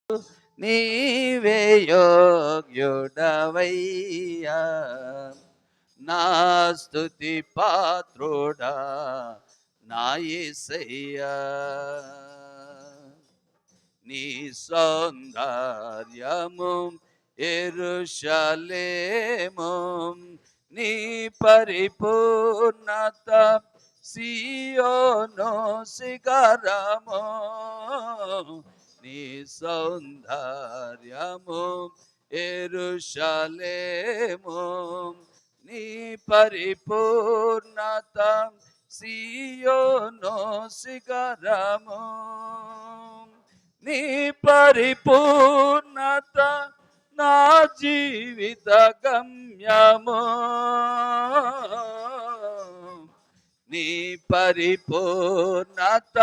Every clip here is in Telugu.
నీవే యోగ్యుడవయ్యా, నా స్తుతి పాత్రుడా నా యేసయ్యా. నీ సౌందర్యము యెరూషలేము, నీ పరిపూర్ణత సియోను శిఖరము. నీ సౌందర్యము యెరూషలేము, నీ పరిపూర్ణత సియోను శిఖరము. నీ పరిపూర్ణత నా జీవిత గమ్యము. నీ పరిపూర్ణత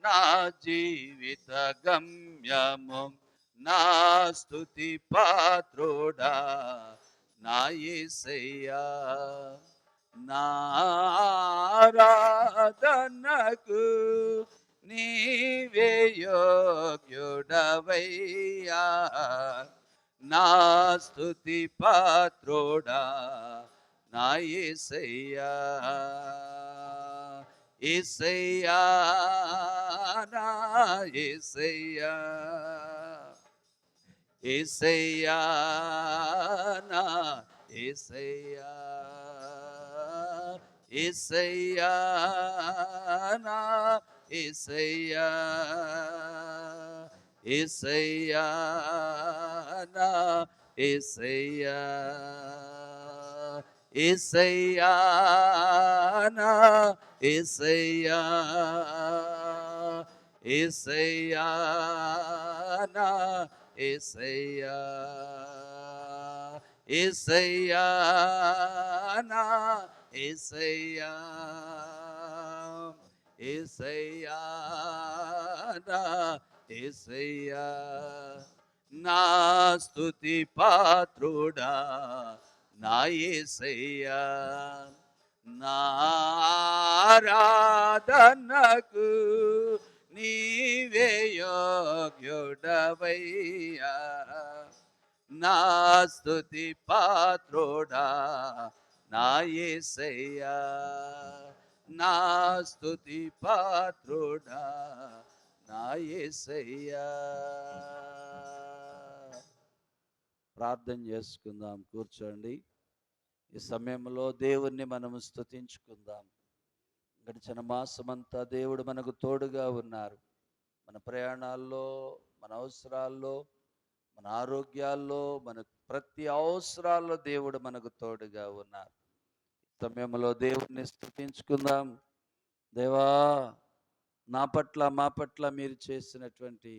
నా జీవిత గమ్యము. నా స్తుతి పాత్రుడా నా యేసయ్యా, నా ఆరాధనకు నీవే యోగ్యుడవయ్యా, నా స్తుతి పాత్రుడా నా యేసయ్యా. యేసయ్యా, నా యేసయ్యా, యేసయ్యా, నా యేసయ్యా, యేసయ్యా, నా యేసయ్యా, యేసయ్యా, నా యేసయ్యా, యేసయ్యా, నా యేసయ్యా, యేసయ్యా, నా యేసయ్యా, యేసయ్యా, నా యేసయ్యా, యేసయ్యా, నా యేసయ్యా. నా స్తుతి పాత్రుడా నా యేసయ్యా, నా ఆరాధనకు నీవే యోగ్యుడవయ్యా, నా స్తుతి పాత్రుడా నా యేసయ్యా, నా స్తుతి పాత్రుడా నా యేసయ్యా. ప్రార్థన చేసుకుందాం, కూర్చోండి. ఈ సమయంలో దేవుణ్ణి మనము స్తుతించుకుందాం. గడిచిన మాసమంతా దేవుడు మనకు తోడుగా ఉన్నారు. మన ప్రయాణాల్లో, మన అవసరాల్లో, మన ఆరోగ్యాల్లో, మన ప్రతి అవసరాల్లో దేవుడు మనకు తోడుగా ఉన్నారు. సమయంలో దేవుణ్ణి స్తుతించుకుందాం. దేవా, నా పట్ల మా పట్ల మీరు చేసినటువంటి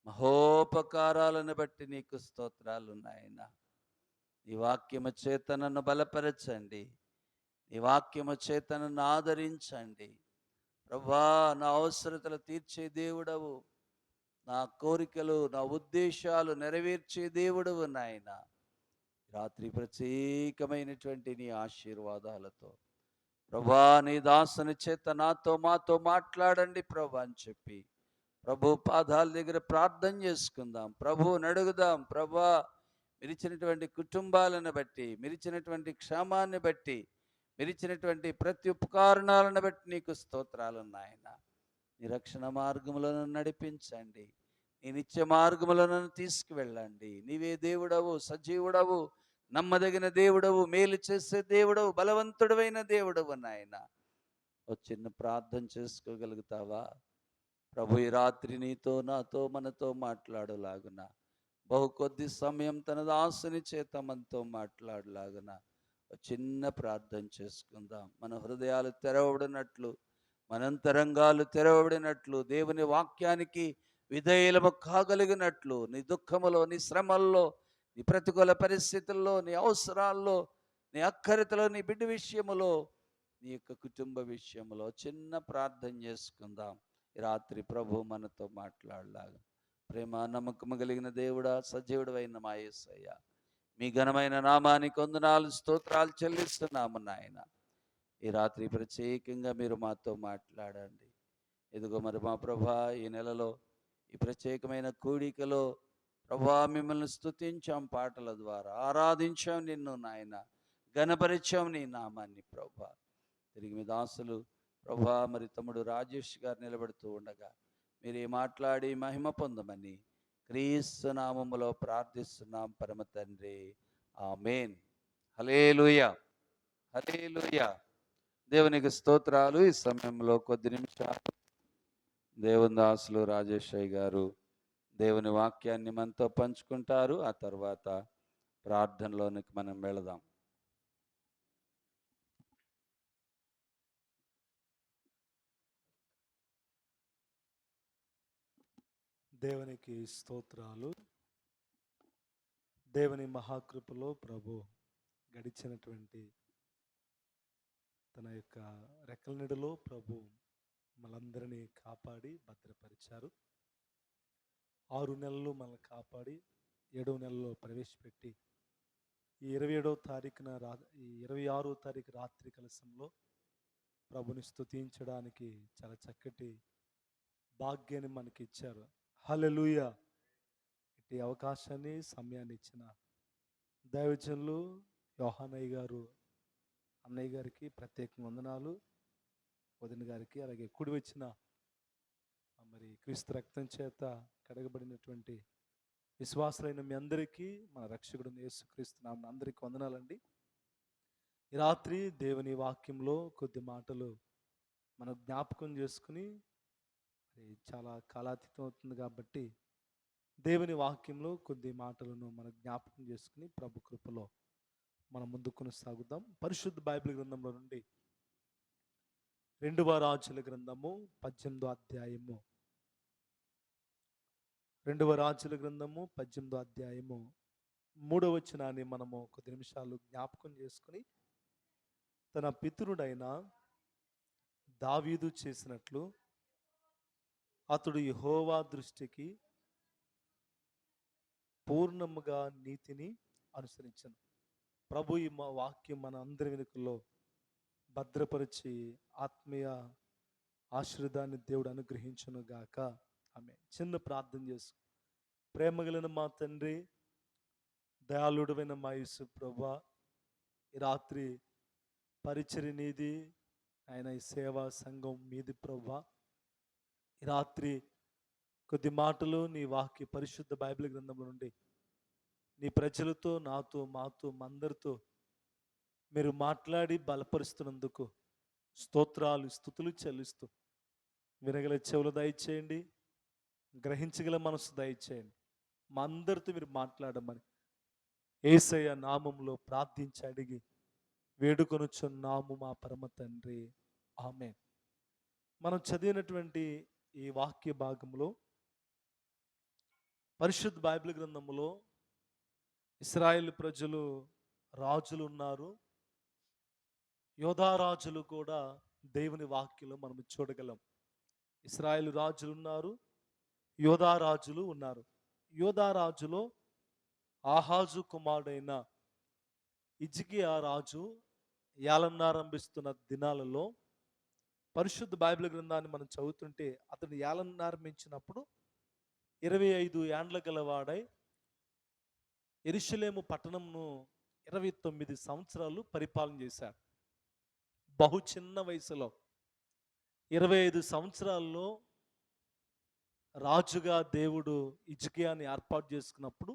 మహోపకారాలను బట్టి నీకు స్తోత్రాలు నాయన. నీ వాక్యము చేత నన్ను బలపరచండి, నీ వాక్యము చేత నన్ను ఆదరించండి. ప్రభా, నా అవసరతలు తీర్చే దేవుడవు, నా కోరికలు నా ఉద్దేశాలు నెరవేర్చే దేవుడవు నాయన. రాత్రి ప్రత్యేకమైనటువంటి నీ ఆశీర్వాదాలతో ప్రభా, నీ దాసుని చేత నాతో మాతో మాట్లాడండి ప్రభా అని చెప్పి ప్రభు పాదాల దగ్గర ప్రార్థన చేసుకుందాం. ప్రభువుని అడుగుదాం. ప్రభా, మీరిచ్చినటువంటి కుటుంబాలను బట్టి, మీరిచ్చినటువంటి క్షేమాన్ని బట్టి, మీరిచ్చినటువంటి ప్రతి ఉపకారణాలను బట్టి నీకు స్తోత్రాలు నాయన. నీ రక్షణ మార్గములను నడిపించండి, నీ నిత్య మార్గములను తీసుకువెళ్ళండి. నీవే దేవుడవు, సజీవుడవు, నమ్మదగిన దేవుడవు, మేలు చేసే దేవుడవు, బలవంతుడవైన దేవుడవు నాయన. ఓ చిన్న ప్రార్థన చేసుకోగలుగుతావా? ప్రభు, ఈ రాత్రి నీతో నాతో మనతో మాట్లాడులాగున, బహు కొద్ది సమయం తన దాసుని చేత మనతో మాట్లాడలాగున చిన్న ప్రార్థన చేసుకుందాం. మన హృదయాలు తెరవబడినట్లు, మన అంతరంగాలు తెరవబడినట్లు, దేవుని వాక్యానికి విధేయులము కాగలిగినట్లు, నీ దుఃఖములో, నీ శ్రమల్లో, నీ ప్రతికూల పరిస్థితుల్లో, నీ అవసరాల్లో, నీ అక్కరితలో, నీ బిడ్డ విషయములో, నీ యొక్క కుటుంబ విషయంలో చిన్న ప్రార్థన చేసుకుందాం. ఈ రాత్రి ప్రభు మనతో మాట్లాడలాగా. ప్రేమ నమ్మకము కలిగిన దేవుడా, సజీవుడు అయిన మా యేసయ్య, మీ ఘనమైన నామానికి వందనాలు స్తోత్రాలు చెల్లిస్తున్నాము నాయన. ఈ రాత్రి ప్రత్యేకంగా మీరు మాతో మాట్లాడండి. ఇదిగో మరి మా ప్రభా, ఈ నెలలో ఈ ఈ ప్రత్యేకమైన కూడికలో ప్రభా మిమ్మల్ని స్తుతించాం, పాటల ద్వారా ఆరాధించాం నిన్ను నాయన, ఘనపరిచాం నీ నామాన్ని ప్రభా. తిరిగి మీ దాసులు ప్రభా మరి తమ్ముడు రాజేష్ గారు నిలబడుతూ ఉండగా మీరే మాట్లాడి మహిమ పొందమని క్రీస్తు నామములో ప్రార్థిస్తున్నాం పరమ తండ్రి, ఆమేన్. హల్లెలూయా, హల్లెలూయా. దేవునికి స్తోత్రాలు. ఈ సమయంలో కొద్ది నిమిషాలు దేవుని దాసులు రాజేశ్వరి గారు దేవుని వాక్యాన్ని మనతో పంచుకుంటారు. ఆ తర్వాత ప్రార్థనలోనికి మనం వెళదాం. దేవునికి స్తోత్రాలు. దేవుని మహాకృపలో ప్రభు గడిచినటువంటి తన యొక్క రెక్కల నీడలో ప్రభు మనందరినీ కాపాడి భద్రపరిచారు. 6 నెలలు మనల్ని కాపాడి 7వ నెలలో ప్రవేశపెట్టి ఈ 27వ తారీఖున ఈ 26వ తారీఖు రాత్రి కలశంలో ప్రభుని స్తుతించడానికి చాలా చక్కటి భాగ్యాన్ని మనకి ఇచ్చారు. హల్లెలూయా. ఇట్టి అవకాశాన్ని, సమయాన్ని ఇచ్చిన దైవజనులు యోహానయ్య గారు, అన్నయ్య గారికి ప్రత్యేక వందనాలు. వదిన గారికి, అలాగే కూడి వచ్చిన మరి క్రీస్తు రక్తం చేత కడగబడినటువంటి విశ్వాసులైన మీ అందరికీ మన రక్షకుడు యేసుక్రీస్తు నామమున అందరికీ వందనాలండి. ఈ రాత్రి దేవుని వాక్యంలో కొద్ది మాటలు మనం జ్ఞాపకం చేసుకుని, మరి చాలా కాలాతీతం అవుతుంది కాబట్టి దేవుని వాక్యంలో కొద్ది మాటలను మనం జ్ఞాపకం చేసుకుని ప్రభు కృపలో మనం ముందు కొనసాగుదాం. పరిశుద్ధ బైబిల్ గ్రంథంలో నుండి 2వ రాజుల గ్రంథము 18వ అధ్యాయము 2వ రాజుల గ్రంథము 18వ అధ్యాయము 3వ వచనాన్ని మనము కొద్ది నిమిషాలు జ్ఞాపకం చేసుకుని, తన పితరుడైన దావీదు చేసినట్లు అతడు యెహోవా దృష్టికి పూర్ణముగా నీతిని అనుసరించను. ప్రభు ఈ వాక్యం మన అందరి వెనుకల్లో భద్రపరిచి ఆత్మీయ ఆశీర్వాదాన్ని దేవుడు అనుగ్రహించును గాక. ఆమె చిన్న ప్రార్థన చేసు. ప్రేమగలిగిన మా తండ్రి, దయాళుడైన మా యేసు ప్రభువా, ఈ రాత్రి పరిచర్య నీది ఆయన, ఈ సేవా సంఘం మీది ప్రభువా. ఈ రాత్రి కొద్ది మాటలు నీ వాక్య పరిశుద్ధ బైబిల్ గ్రంథంలో నుండి నీ ప్రజలతో, నాతో, మాతో, అందరితో మీరు మాట్లాడి బలపరుస్తున్నందుకు స్తోత్రాలు, స్తుతులు చెల్లిస్తూ వినగల చెవులు దయచేయండి, గ్రహించగల మనసు దయచేయండి. మా అందరితో మీరు మాట్లాడమని యేసయ్య నామములో ప్రార్థించి అడిగి వేడుకొనుచున్నాము మా పరమ తండ్రి, ఆమేన్. మనం చదివినటువంటి ఈ వాక్య భాగంలో పరిశుద్ధ బైబిల్ గ్రంథంలో ఇశ్రాయేలు ప్రజలు రాజులు ఉన్నారు, యోధారాజులు కూడా దేవుని వాక్యంలో మనం చూడగలం. ఇశ్రాయేలు రాజులు ఉన్నారు, యోధారాజులు ఉన్నారు. యోధారాజులో ఆహాజు కుమారుడైన హిజ్కియా రాజు ఏలనారంభిస్తున్న దినాలలో పరిశుద్ధ బైబిల్ గ్రంథాన్ని మనం చదువుతుంటే అతను ఏలనారంభించినప్పుడు 25 ఏండ్ల గలవాడై యెరూషలేము పట్టణంను 29 సంవత్సరాలు పరిపాలన చేశాడు. బహు చిన్న వయసులో 25 సంవత్సరాల్లో రాజుగా దేవుడు హిజ్కియాని ఏర్పాటు చేసుకున్నప్పుడు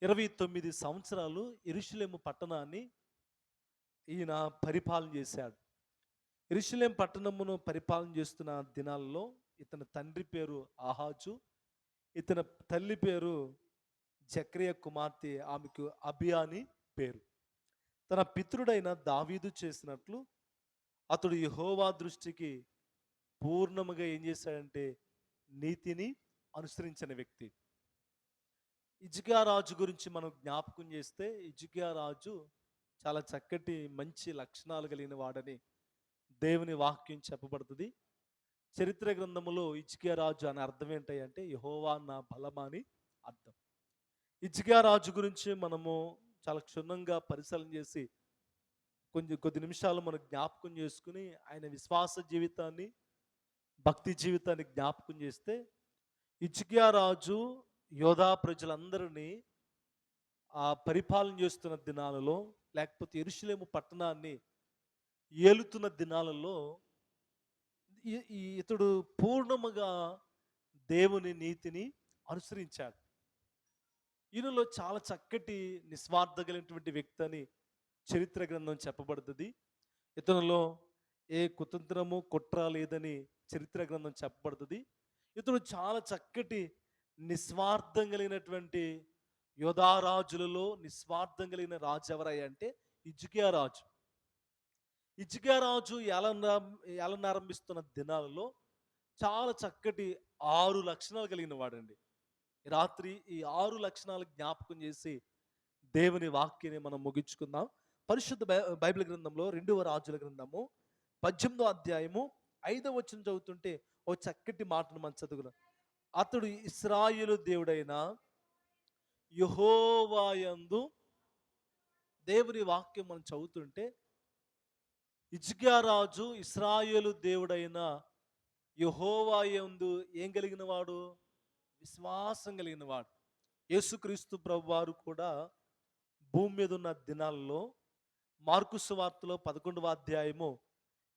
29 సంవత్సరాలు యెరూషలేము పట్టణాన్ని ఈయన పరిపాలన చేశాడు. యెరూషలేము పట్టణమును పరిపాలన చేస్తున్న దినాల్లో ఇతని తండ్రి పేరు ఆహాజు, ఇతని తల్లి పేరు జకరియా కుమార్తె, ఆమెకు అబియా అని పేరు. తన పితరుడైన దావీదు చేసినట్లు అతడు యెహోవా దృష్టికి పూర్ణముగా ఏం చేశాడంటే నీతిని అనుసరించిన వ్యక్తి. హిజ్కియా రాజు గురించి మనం జ్ఞాపకం చేస్తే హిజ్కియా రాజు చాలా చక్కటి మంచి లక్షణాలు కలిగిన వాడని దేవుని వాక్యం చెప్పబడుతుంది. చరిత్ర గ్రంథములో హిజ్కియా రాజు అనే అర్థం ఏంటంటే యెహోవా నా బలమా అని అర్థం. హిజ్కియా రాజు గురించి మనము చాలా క్షుణ్ణంగా పరిశీలన చేసి కొద్ది నిమిషాలు మనం జ్ఞాపకం చేసుకుని ఆయన విశ్వాస జీవితాన్ని, భక్తి జీవితాన్ని జ్ఞాపకం చేస్తే హిజ్కియా రాజు యోధా ప్రజలందరినీ పరిపాలన చేస్తున్న దినాలలో, లేకపోతే యెరూషలేము పట్టణాన్ని ఏలుతున్న దినాలలో ఇతడు పూర్ణముగా దేవుని నీతిని అనుసరించాడు. ఈయనలో చాలా చక్కటి నిస్వార్థ కలిగినటువంటి వ్యక్తి అని చరిత్ర గ్రంథం చెప్పబడుతుంది. ఇతనిలో ఏ కుతంత్రము కుట్ర లేదని చరిత్ర గ్రంథం చెప్పబడుతుంది. ఇతడు చాలా చక్కటి నిస్వార్థం కలిగినటువంటి యోధారాజులలో నిస్వార్థం కలిగిన రాజు ఎవరయ్యా అంటే హిజ్కియా రాజు. హిజ్కియా రాజు ఏలనారంభిస్తున్న దినాలలో చాలా చక్కటి 6 లక్షణాలు కలిగిన వాడండి. ఈ రాత్రి ఈ 6 లక్షణాలు జ్ఞాపకం చేసి దేవుని వాక్యాన్ని మనం ముగించుకుందాం. పరిశుద్ధ బైబిల్ గ్రంథంలో 2వ రాజుల గ్రంథము 18వ అధ్యాయము 5వ వచనం చదువుతుంటే ఓ చక్కటి మాటను మనం చదువుకున్నాం. అతడు ఇశ్రాయేలు దేవుడైన యెహోవాయందు, దేవుని వాక్యం మనం చదువుతుంటే హిజ్కియా రాజు ఇశ్రాయేలు దేవుడైన యెహోవాయందు ఏం కలిగిన వాడు? విశ్వాసం కలిగిన వాడు. యేసుక్రీస్తు ప్రభువారు కూడా భూమి మీద ఉన్న దినాల్లో మార్కు సువార్తలో 11వ అధ్యాయము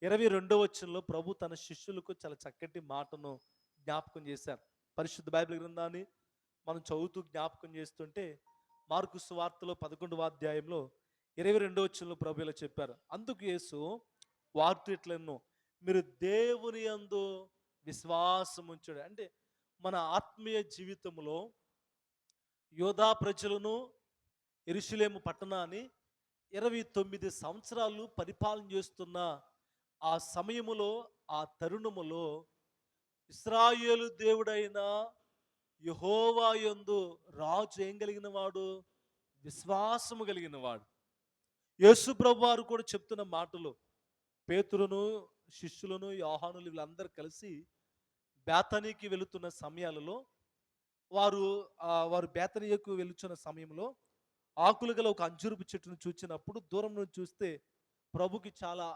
22వ వచనంలో ప్రభు తన శిష్యులకు చాలా చక్కటి మాటను జ్ఞాపకం చేశారు. పరిశుద్ధ బైబిల్ గ్రంథాన్ని మనం చదువుతూ జ్ఞాపకం చేస్తుంటే మార్కు సువార్తలో 11వ అధ్యాయంలో 22వ వచనంలో ప్రభు ఇలా చెప్పారు. అందుకు యేసు వార్త ఇట్లెన్నో, మీరు దేవుని యందు విశ్వాసం ఉంచండి. అంటే మన ఆత్మీయ జీవితంలో యోధా ప్రజలను యెరూషలేము పట్టణాన్ని 29 సంవత్సరాలు పరిపాలన చేస్తున్న ఆ సమయములో, ఆ తరుణములో ఇశ్రాయేలు దేవుడైన యెహోవా యందు రాజు ఏం కలిగిన వాడు? విశ్వాసము కలిగిన వాడు. యేసు ప్రభువారు కూడా చెప్తున్న మాటలు, పేతురును శిష్యులను యోహానులు వీళ్ళందరూ కలిసి బేతనీకి వెళుతున్న సమయాలలో వారు బేతనీయకు వెళుచున్న సమయంలో ఆకులు గల ఒక అంజూరపు చెట్టును చూచినప్పుడు దూరం నుంచి చూస్తే ప్రభుకి చాలా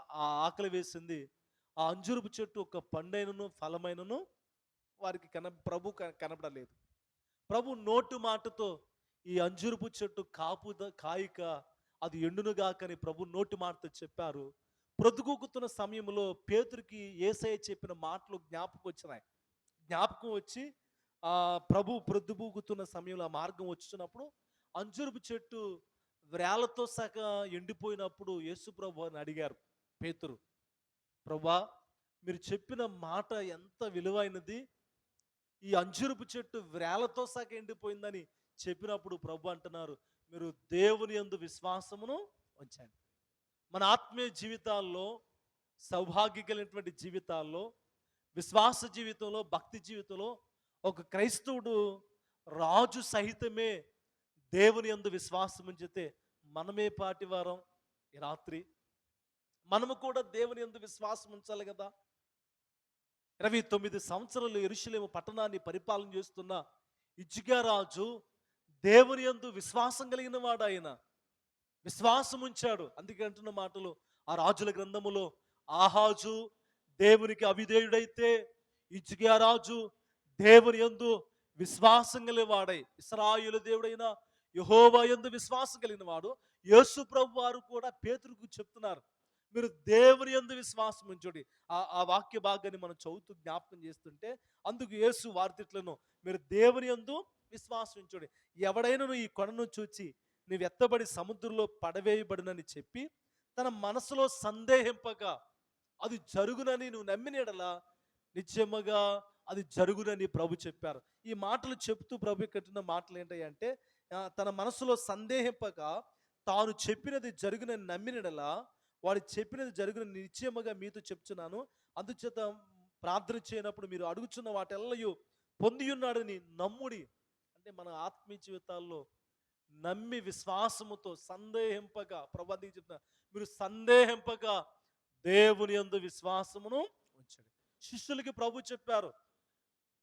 ఆకలి వేసింది. ఆ అంజూరపు చెట్టు ఒక పండైనను ఫలమైనను వారికి ప్రభు కనబడలేదు. ప్రభు నోటు మాటతో ఈ అంజూరపు చెట్టు కాయిక అది ఎండునుగాకని ప్రభు నోటి మాటతో చెప్పారు. ప్రొద్దుగూకుతున్న సమయంలో పేతురికి యేసయ్య చెప్పిన మాటలు జ్ఞాపకం వచ్చి ప్రభు ప్రొద్దుగూకుతున్న సమయంలో ఆ మార్గం వచ్చుతున్నప్పుడు అంజూరపు చెట్టు వ్రేళ్లతో సహా ఎండిపోయినప్పుడు యేసు ప్రభు అని అడిగారు పేతురు, ప్రభువా మీరు చెప్పిన మాట ఎంత విలువైనది, ఈ అంజూరపు చెట్టు వ్రేళ్లతో సహా ఎండిపోయిందని చెప్పినప్పుడు ప్రభు అంటున్నారు, మీరు దేవుని యందు విశ్వాసమును ఉంచండి. మన ఆత్మీయ జీవితాల్లో, సౌభాగ్య కలిగినటువంటి జీవితాల్లో, విశ్వాస జీవితంలో, భక్తి జీవితంలో ఒక క్రైస్తవుడు రాజు సహితమే దేవుని యందు విశ్వాసం ఉంచితే మనమే పాటివారం. ఈ రాత్రి మనము కూడా దేవుని యందు విశ్వాసం ఉంచాలి కదా. 29 సంవత్సరాలు యెరూషలేము పట్టణాన్ని పరిపాలన చేస్తున్న హిజ్కియా రాజు దేవుని యందు విశ్వాసం కలిగిన వాడు. ఆయన విశ్వాసం ఉంచాడు. అందుకే అంటున్న మాటలు ఆ రాజుల గ్రంథములో, ఆహాజు దేవునికి అవిధేయుడైతే హిజ్కియా రాజు దేవుని యందు విశ్వాసం కలిగిన వాడై, ఇశ్రాయేలు దేవుడైన యెహోవా యందు విశ్వాసం కలిగిన వాడు. యేసు ప్రభు వారు కూడా పేతురుకు చెప్తున్నారు, మీరు దేవుని యందు విశ్వాసం ఉంచండి. ఆ వాక్య భాగాన్ని మనం చదువుతూ జ్ఞాపకం చేస్తుంటే అందుకు యేసు వార్తిట్లను, మీరు దేవుని యందు విశ్వాసం ఉంచండి. ఎవడైనా ఈ కొండను చూచి నీవు ఎత్తబడి సముద్రంలో పడవేయబడినని చెప్పి తన మనసులో సందేహింపక అది జరుగునని నువ్వు నమ్మినడలా నిశ్చయముగా అది జరుగునని ప్రభు చెప్పారు. ఈ మాటలు చెప్తూ ప్రభు కట్టిన మాటలు ఏంటంటే, తన మనసులో సందేహింపక తాను చెప్పినది జరుగునని నమ్మినడలా వాడు చెప్పినది జరుగునని నిశ్చయముగా మీతో చెప్తున్నాను. అందుచేత ప్రార్థన చేయనప్పుడు మీరు అడుగుచున్న వాటెల్లయు పొంది ఉన్నాడని నమ్ముడి. అంటే మన ఆత్మీయ జీవితాల్లో నమ్మి విశ్వాసముతో సందేహింపక, ప్రభు అందుకే చెప్తున్నా, మీరు సందేహింపక దేవుని యందు విశ్వాసమును ఉంచండి. శిష్యులకి ప్రభు చెప్పారు,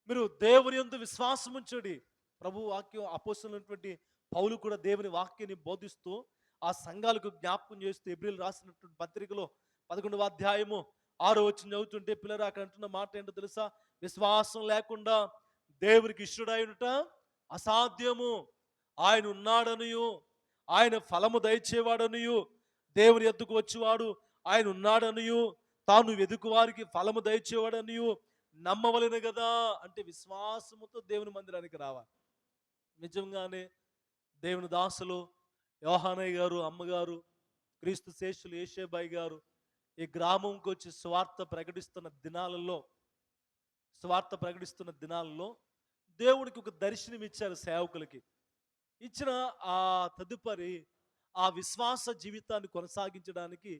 మీరు దేవుని యందు విశ్వాసం ఉంచండి. ప్రభు వాక్యం అపోస్తలునటువంటి పౌలు కూడా దేవుని వాక్యాన్ని బోధిస్తూ ఆ సంఘాలకు జ్ఞాపకం చేస్తూ హెబ్రీయులు రాసినటువంటి పత్రికలో 11వ అధ్యాయము 6వ వచనం చదువుతుంటే, పిల్లరా అక్కడ అంటున్న మాట ఏంటో తెలుసా? విశ్వాసం లేకుండా దేవునికి ఇష్టడైనట అసాధ్యము. ఆయన ఉన్నాడనియు, ఆయన ఫలము దయచేవాడనియు, దేవుని ఎద్దుకు వచ్చేవాడు ఆయన ఉన్నాడనియు, తాను వెదుకు వారికి ఫలము దయచేవాడనియు నమ్మవలెను కదా. అంటే విశ్వాసముతో దేవుని మందిరానికి రావాలి. నిజంగానే దేవుని దాసులు యోహానయ్య గారు, అమ్మగారు, క్రీస్తు శేషులు ఏషేబాయి గారు ఈ గ్రామంకి వచ్చి సువార్త ప్రకటిస్తున్న దినాలలో దేవుడికి ఒక దర్శనం ఇచ్చారు సేవకులకి. ఇచ్చిన ఆ తదుపరి ఆ విశ్వాస జీవితాన్ని కొనసాగించడానికి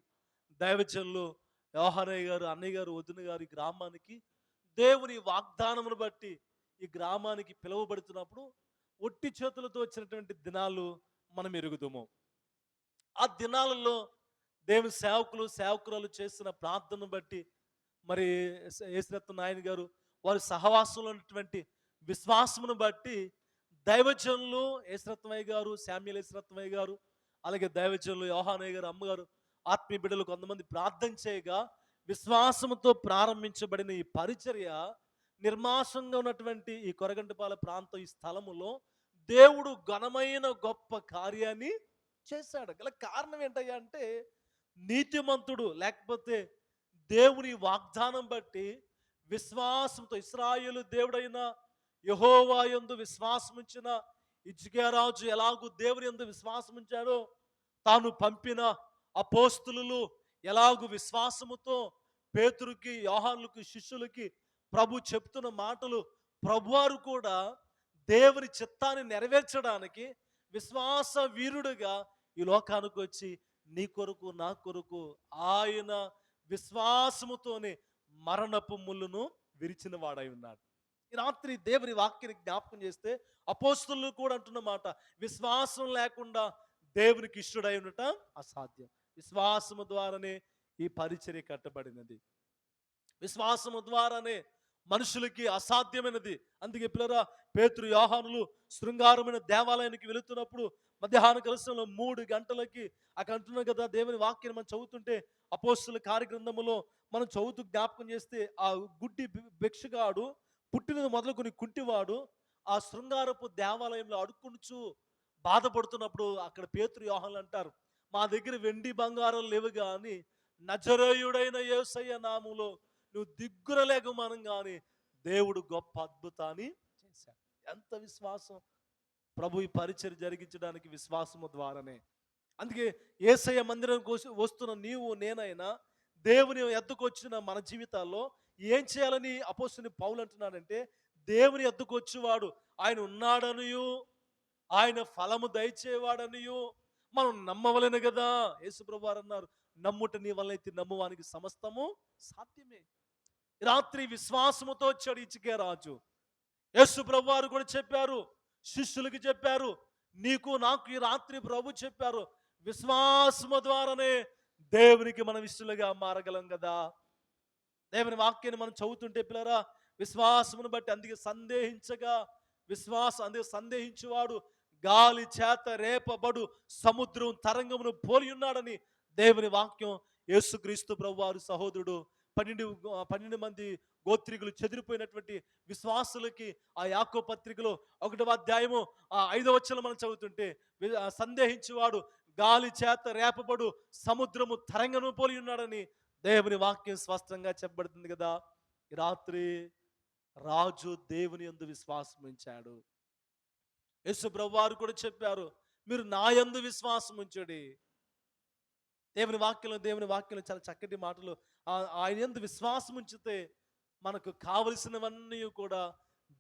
దైవజనులు యోహానయ్య గారు, అన్నయ్య గారు, వదిన గారు ఈ గ్రామానికి దేవుని వాగ్దానమును బట్టి ఈ గ్రామానికి పిలువబడుతున్నప్పుడు ఒట్టి చేతులతో వచ్చినటువంటి దినాలు మనం ఎరుగుదుము. ఆ దినాలలో దేవుని సేవకులు సేవకురాలు చేసిన ప్రార్థనను బట్టి మరి యేసురత్న నాయన గారు వారి సహవాసంలో ఉన్నటువంటి విశ్వాసమును బట్టి దైవజనులు యేసురత్నయ్య గారు, శామ్యూల్ యేసురత్నయ్య గారు, అలాగే దైవజనులు యోహానయ్య గారు, అమ్మగారు, ఆత్మీయ బిడ్డలు కొంతమంది ప్రార్థన చేయగా విశ్వాసముతో ప్రారంభించబడిన ఈ పరిచర్య నిర్మాసంగా ఉన్నటువంటి ఈ కొరగంటిపాల ప్రాంతం ఈ స్థలములో దేవుడు ఘనమైన గొప్ప కార్యాన్ని చేశాడు. గల కారణం ఏంటయ్యా అంటే నీతిమంతుడు లేకపోతే దేవుని వాగ్దానం బట్టి విశ్వాసంతో ఇశ్రాయేలు దేవుడైన యెహోవా యందు విశ్వాసం ఉంచిన హిజ్కియా రాజు ఎలాగూ దేవుని యందు విశ్వాసం ఉంచాడో, తాను పంపిన అపోస్తులు ఎలాగూ విశ్వాసముతో పేతురుకి, యోహానులకు, శిష్యులకి ప్రభు చెప్తున్న మాటలు ప్రభువారు కూడా దేవుని చిత్తాన్ని నెరవేర్చడానికి విశ్వాస వీరుడుగా ఈ లోకానికి వచ్చి నీ కొరకు నా కొరకు ఆయన విశ్వాసముతోనే మరణపు ముళ్ళును విరిచిన వాడై ఉన్నాడు. ఈ రాత్రి దేవుని వాక్యాన్ని జ్ఞాపకం చేస్తే అపోస్తులు కూడా అంటున్న మాట, విశ్వాసం లేకుండా దేవునికి ఇష్టడై ఉండట అసాధ్యం. విశ్వాసము ద్వారానే ఈ పరిచర్య కట్టబడినది. విశ్వాసము ద్వారానే మనుషులకి అసాధ్యమైనది. అందుకే పిల్లరా, పేతురు, యోహానులు శృంగారమైన దేవాలయానికి వెళుతున్నప్పుడు మధ్యాహ్న కలశంలో 3 గంటలకి అక్కడ అంటున్నాం కదా, దేవుని వాక్యాన్ని మనం చదువుతుంటే అపోస్తుల కార్యగ్రంథములో మనం చదువుతూ జ్ఞాపకం చేస్తే ఆ గుడ్డి భిక్షగాడు పుట్టినది మొదలుకొని కుంటివాడు ఆ శృంగారపు దేవాలయంలో అడుక్కుంటూ బాధపడుతున్నప్పుడు అక్కడ పేతురు, యోహానులు అంటారు, మా దగ్గర వెండి బంగారం లేవు గాని నజరేయుడైన యేసయ్య నామములో నువ్వు దిగ్గురలేగమనం గాని దేవుడు గొప్ప అద్భుతాన్ని చేశాడు. ఎంత విశ్వాసం! ప్రభు ఈ పరిచర్య జరిగించడానికి విశ్వాసము ద్వారానే. అందుకే యేసయ్య మందిరం వస్తున్న నీవు నేనైనా దేవుని ఎద్దుకు వచ్చిన మన జీవితాల్లో ఏం చేయాలని అపోస్తలుని పౌలు అంటున్నాడంటే, దేవుని ఎద్దుకు వచ్చేవాడు ఆయన ఉన్నాడనియు, ఆయన ఫలము దయచేవాడనియు మనం నమ్మవలెను కదా. యేసుప్రభు వారు అన్నారు, నమ్ముట నీ వలన అయితే నమ్మువానికి సమస్తము సాధ్యమే. రాత్రి విశ్వాసముతో వచ్చాడు హిజ్కియా రాజు. యేసు ప్రభు వారు కూడా చెప్పారు, శిష్యులకి చెప్పారు, నీకు నాకు ఈ రాత్రి ప్రభు చెప్పారు, విశ్వాసము ద్వారానే దేవునికి మనం ఇష్టలుగా మారగలం కదా. దేవుని వాక్యాన్ని మనం చదువుతుంటే పిల్లరా, విశ్వాసమును బట్టి అందుకే అందుకే సందేహించువాడు గాలి చేత రేపబడు సముద్రం తరంగమును పోలి ఉన్నాడని దేవుని వాక్యం యేసుక్రీస్తు ప్రభువారు సహోదరుడు 12 మంది గోత్రికులు చెదిరిపోయినటువంటి విశ్వాసులకి ఆ యాకోబు పత్రికలో 1వ అధ్యాయము 5వ వచనం మనం చదువుతుంటే, సందేహించువాడు గాలి చేత రేపబడు సముద్రము తరంగము పోలి ఉన్నాడని దేవుని వాక్యం స్పష్టంగా చెప్పబడుతుంది కదా. ఈ రాత్రి రాజు దేవుని యందు విశ్వాసం ఉంచాడు. యేసు ప్రభువారు కూడా చెప్పారు, మీరు నా యందు విశ్వాసం ఉంచండి. దేవుని వాక్యంలో చాలా చక్కటి మాటలు. ఆయన యందు విశ్వాసం ఉంచితే మనకు కావలసినవన్నీ కూడా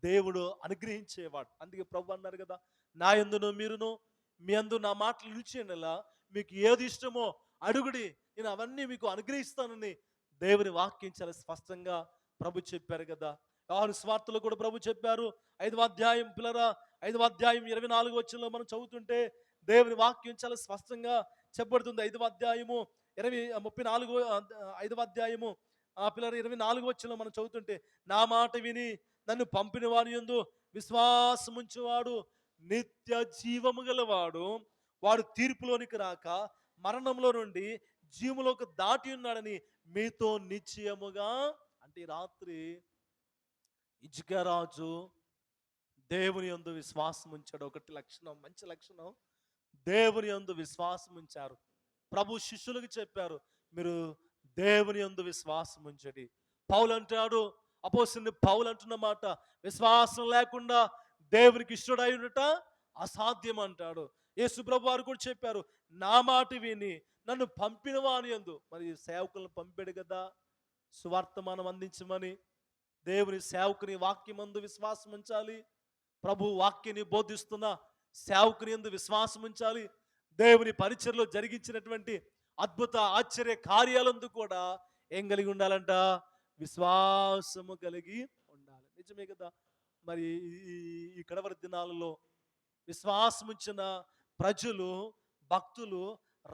దేవుడు అనుగ్రహించేవాడు. అందుకే ప్రభు అన్నారు కదా, నా యందును మీరును మీ అందు నా మాటలు నిలిచేలా మీకు ఏది ఇష్టమో అడుగుడి, నేను అవన్నీ మీకు అనుగ్రహిస్తానని దేవుని వాక్యం చాలా స్పష్టంగా ప్రభు చెప్పారు కదా. యోహాను సువార్తలో కూడా ప్రభు చెప్పారు. 5వ అధ్యాయం పిల్లరా, 5వ అధ్యాయం 24వ వచనంలో మనం చదువుతుంటే దేవుని వాక్యం చాలా స్పష్టంగా చెప్పబడుతుంది. 5వ అధ్యాయము 5వ అధ్యాయము పిల్లర 24వ వచనంలో మనం చదువుతుంటే, నా మాట విని నన్ను పంపిన వాని యందు విశ్వాసముంచువాడు నిత్య జీవము గలవాడు, వాడు తీర్పులోనికి రాక మరణంలో నుండి జీవములోకి దాటి ఉన్నాడని మీతో నిశ్చయముగా. అంటే రాత్రి హిజ్కియా రాజు దేవుని యందు విశ్వాసం ఉంచాడు. ఒకటి లక్షణం, మంచి లక్షణం, దేవుని యందు విశ్వాసం ఉంచారు. ప్రభు శిష్యులకు చెప్పారు, మీరు దేవుని యందు విశ్వాసం ఉంచండి. పౌలు అంటాడు, అపోస్తలుడైన పౌలు అంటున్న మాట, విశ్వాసం లేకుండా దేవునికి ఇష్టడై ఉండట అసాధ్యం అంటాడు. యేసు ప్రభు వారు కూడా చెప్పారు, నా మాట విని నన్ను పంపిన వాని యందు, మరి సేవకులను పంపాడు కదా సువార్తమానం అందించమని. దేవుని సేవకుని వాక్యమందు విశ్వాసం ఉంచాలి. ప్రభు వాక్యాన్ని బోధిస్తున్న సేవకుని యందు విశ్వాసం ఉంచాలి. దేవుని పరిచర్లో జరిగించినటువంటి అద్భుత ఆశ్చర్య కార్యాలందు కూడా ఏం కలిగి ఉండాలంట? విశ్వాసము కలిగి ఉండాలి. నిజమే కదా. మరి ఈ కడవరి దినాలలో విశ్వాసం ఉంచిన ప్రజలు, భక్తులు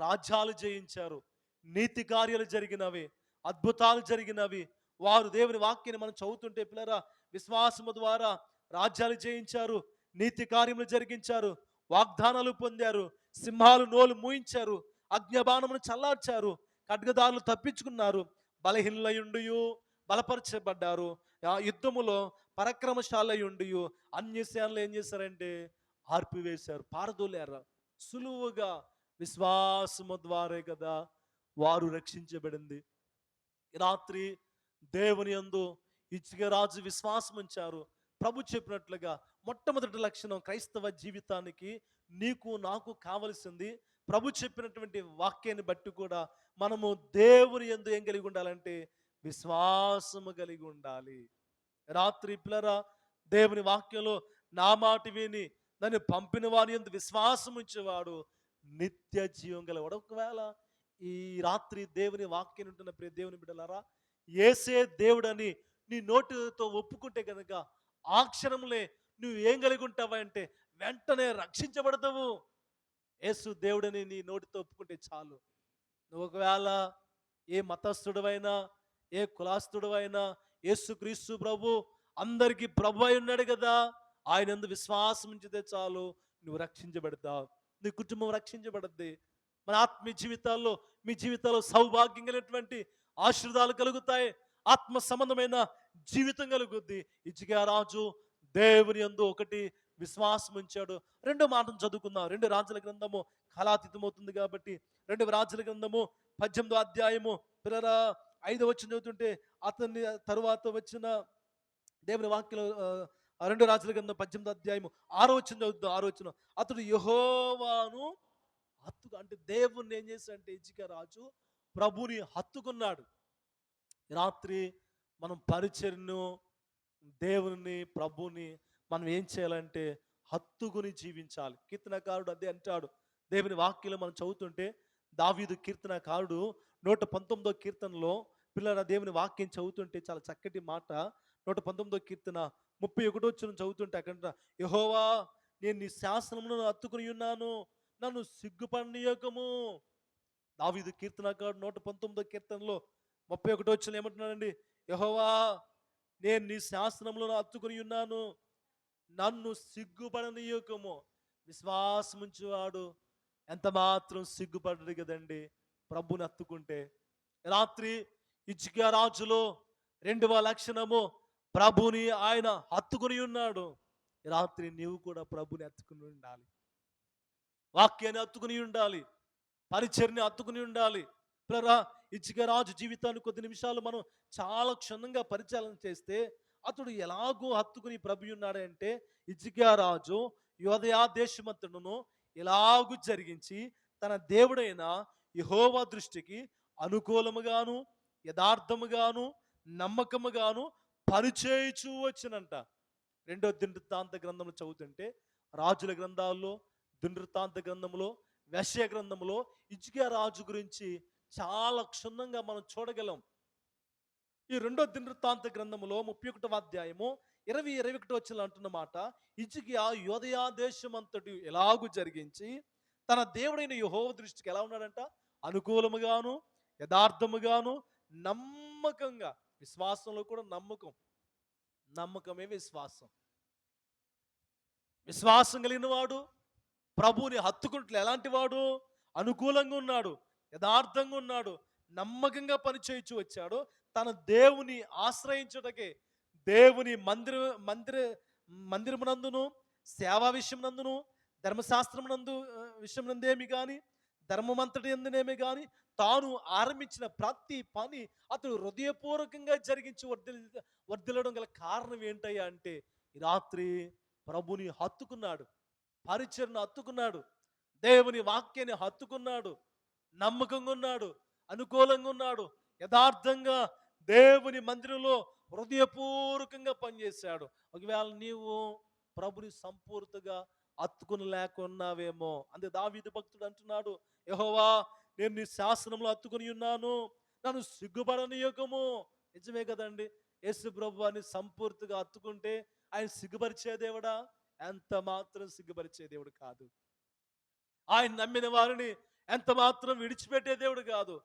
రాజ్యాలు జయించారు. నీతి కార్యాలు జరిగినవి, అద్భుతాలు జరిగినవి. వారు దేవుని వాక్యాన్ని మనం చదువుతుంటే పిల్లరా, విశ్వాసము ద్వారా రాజ్యాలు జయించారు, నీతి కార్యములు జరిగించారు, వాగ్దానాలు పొందారు, సింహాలు నోలు మూయించారు, అగ్నిబాణమును చల్లార్చారు, ఖడ్గదారులు తప్పించుకున్నారు, బలహీనులయుండియు బలపరచబడ్డారు, యుద్ధములో పరాక్రమశాలయుండియు అన్య సేనలు ఏం చేశారంటే ఆర్పివేశారు, పారదోలారు. సులువుగా విశ్వాసము ద్వారే కదా వారు రక్షించబడింది. ఈ రాత్రి దేవుని యందు హిజ్కియా రాజు విశ్వాసం ఉంచారు. ప్రభు చెప్పినట్లుగా మొట్టమొదటి లక్షణం క్రైస్తవ జీవితానికి నీకు నాకు కావలసింది, ప్రభు చెప్పినటువంటి వాక్యాన్ని బట్టి కూడా మనము దేవుని యందు ఏం కలిగి ఉండాలంటే విశ్వాసము కలిగి ఉండాలి. రాత్రి పిల్లరా, దేవుని వాక్యంలో నా మాట విని నన్ను పంపిన వాని యందు విశ్వాసం ఉంచేవాడు నిత్య జీవం గలవాడు. ఒకవేళ ఈ రాత్రి దేవుని వాక్యం ఉంటున్న ప్రియ దేవుని బిడ్డలారా, యేసే దేవుడని నీ నోటితో ఒప్పుకుంటే కనుక ఆ క్షణంలో నువ్వు ఏం కలిగి ఉంటావంటే వెంటనే రక్షించబడతావు. యేసు దేవుడని నీ నోటితో ఒప్పుకుంటే చాలు. నువ్వు ఒకవేళ ఏ మతస్థుడవైనా, ఏ కులాస్తుడవైనా, యేసుక్రీస్తు ప్రభు అందరికీ ప్రభు అయి ఉన్నాడు కదా, ఆయన యందు విశ్వాసం ఉంచితే చాలు, నువ్వు రక్షించబడతావు, నీ కుటుంబం రక్షించబడద్ది. మన ఆత్మీయ జీవితాల్లో, మీ జీవితాల్లో సౌభాగ్యం కలిగినటువంటి ఆశీర్వాదాలు కలుగుతాయి, ఆత్మ సంబంధమైన జీవితం కలుగుద్ది. హిజ్కియా రాజు దేవుని యందు ఒకటి విశ్వాసం ఉంచాడు. రెండో మాటను చదువుకుందాం. 2 రాజుల గ్రంథము కాలాతీతమవుతుంది కాబట్టి 2 రాజుల గ్రంథము 18వ అధ్యాయము పిల్లరా 5వ వచనం చదువుతుంటే, అతని తరువాత వచ్చిన దేవుని వాక్యంలో 2 రాజుల గ్రంథం 18వ అధ్యాయము 6వ వచనం చదువుతాం. 6వ వచనం, అతడు యెహోవాను హత్తుకు, అంటే దేవుణ్ణి ఏం చేశాడంటే హిజ్కియా రాజు ప్రభుని హత్తుకున్నాడు. రాత్రి మనం పరిచర్ను, దేవుని ప్రభుని మనం ఏం చేయాలంటే హత్తుకుని జీవించాలి. కీర్తనకారుడు అదే అంటాడు. దేవుని వాక్యంలో మనం చదువుతుంటే దావీదు కీర్తనకారుడు 119వ కీర్తనలో పిల్లల దేవుని వాక్యం చదువుతుంటే చాలా చక్కటి మాట. 119వ కీర్తన 31వ వచనం చదువుతుంటే అక్కడ, యెహోవా నేను నీ శాసనములను హత్తుకుని ఉన్నాను, నన్ను సిగ్గుపడనీయకము. దావీదు కీర్తనకారుడు 119వ కీర్తనలో 31వ వచనం ఏమంటున్నాడండి? యెహోవా నేను నీ శాసనములను హత్తుకుని ఉన్నాను, నన్ను సిగ్గుపడనీయకము. విశ్వాసముంచువాడు ఎంత మాత్రం సిగ్గుపడడు కదండి ప్రభుని హత్తుకుంటే. రాత్రి హిజ్కియా రాజులో 2వ లక్షణము, ప్రభుని ఆయన హత్తుకుని ఉన్నాడు. రాత్రి నీవు కూడా ప్రభుని హత్తుకుని ఉండాలి, వాక్యాన్ని హత్తుకుని ఉండాలి, పరిచర్ని హత్తుకుని ఉండాలి. పిల్లరా, హిజ్కియా రాజు జీవితాన్ని కొద్ది నిమిషాలు మనం చాలా క్షుణ్ణంగా పరిచాలన చేస్తే అతడు ఎలాగో హత్తుకుని ప్రభు ఉన్నాడంటే, హిజ్కియా రాజు యోదయా దేశమంతటను ఎలాగూ జరిగించి తన దేవుడైన యెహోవా దృష్టికి అనుకూలముగాను యథార్థముగాను నమ్మకముగాను పనిచేయుచూ వచ్చినంట. 2వ దినవృత్తాంత గ్రంథంలో చదువుతుంటే, రాజుల గ్రంథాల్లో, దినవృత్తాంత గ్రంథంలో, యెషయా గ్రంథంలో హిజ్కియా రాజు గురించి చాలా క్షుణ్ణంగా మనం చూడగలం. ఈ 2వ దినవృత్తాంత గ్రంథములో 31వ అధ్యాయము 20-21 వచనాలు అంటున్నమాట, హిజ్కియా యోదయా దేశమంతటి ఎలాగూ జరిగించి తన దేవుడైన యెహోవా దృష్టికి ఎలా ఉన్నాడంట? అనుకూలముగాను యథార్థముగాను నమ్మకంగా. విశ్వాసంలో కూడా నమ్మకం, నమ్మకమే విశ్వాసం. విశ్వాసం కలిగిన వాడు ప్రభువుని హత్తుకుంటే ఎలాంటి వాడు? అనుకూలంగా ఉన్నాడు, యథార్థంగా ఉన్నాడు, నమ్మకంగా పనిచేయచ్చు వచ్చాడు. తన దేవుని ఆశ్రయించుటకే, దేవుని మందిరమునందును, సేవా విషయమునందును, ధర్మశాస్త్రమునందు విషయమునందేమి గాని, ధర్మమంతటి ఎందునేమి గాని, తాను ఆరంభించిన ప్రతి పని అతడు హృదయపూర్వకంగా జరిగించి వర్ధిల్లడం గల కారణం ఏంటయ్యా అంటే, ఈ రాత్రి ప్రభుని హత్తుకున్నాడు, పరిచర్ను హత్తుకున్నాడు, దేవుని వాక్యాన్ని హత్తుకున్నాడు, నమ్మకంగా ఉన్నాడు, అనుకూలంగా ఉన్నాడు, యథార్థంగా దేవుని మందిరంలో హృదయపూర్వకంగా పనిచేశాడు. ఒకవేళ నీవు ప్రభుని సంపూర్తిగా హత్తుకుని లేకున్నావేమో. అందుకే దావీదు భక్తుడు అంటున్నాడు, యెహోవా నేను నీ శాసనంలో హత్తుకుని ఉన్నాను, నన్ను సిగ్గుపడనీయకము. నిజమే కదండి. యేసు ప్రభువాన్ని సంపూర్తిగా హత్తుకుంటే ఆయన సిగ్గుపరిచే దేవుడా? ఎంత మాత్రం సిగ్గుపరిచే దేవుడు కాదు. ఆయన నమ్మిన వారిని ఎంత మాత్రం విడిచిపెట్టే దేవుడు కాదు.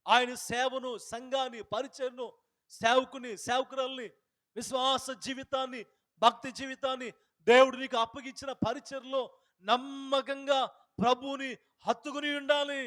ఆయన సేవను, సంఘాన్ని, పరిచయను, సేవకురాల్ని, విశ్వాస జీవితాన్ని, భక్తి జీవితాన్ని దేవుడు నీకు అప్పగించిన పరిచయలో నమ్మకంగా ప్రభువుని హత్తుకుని ఉండాలి,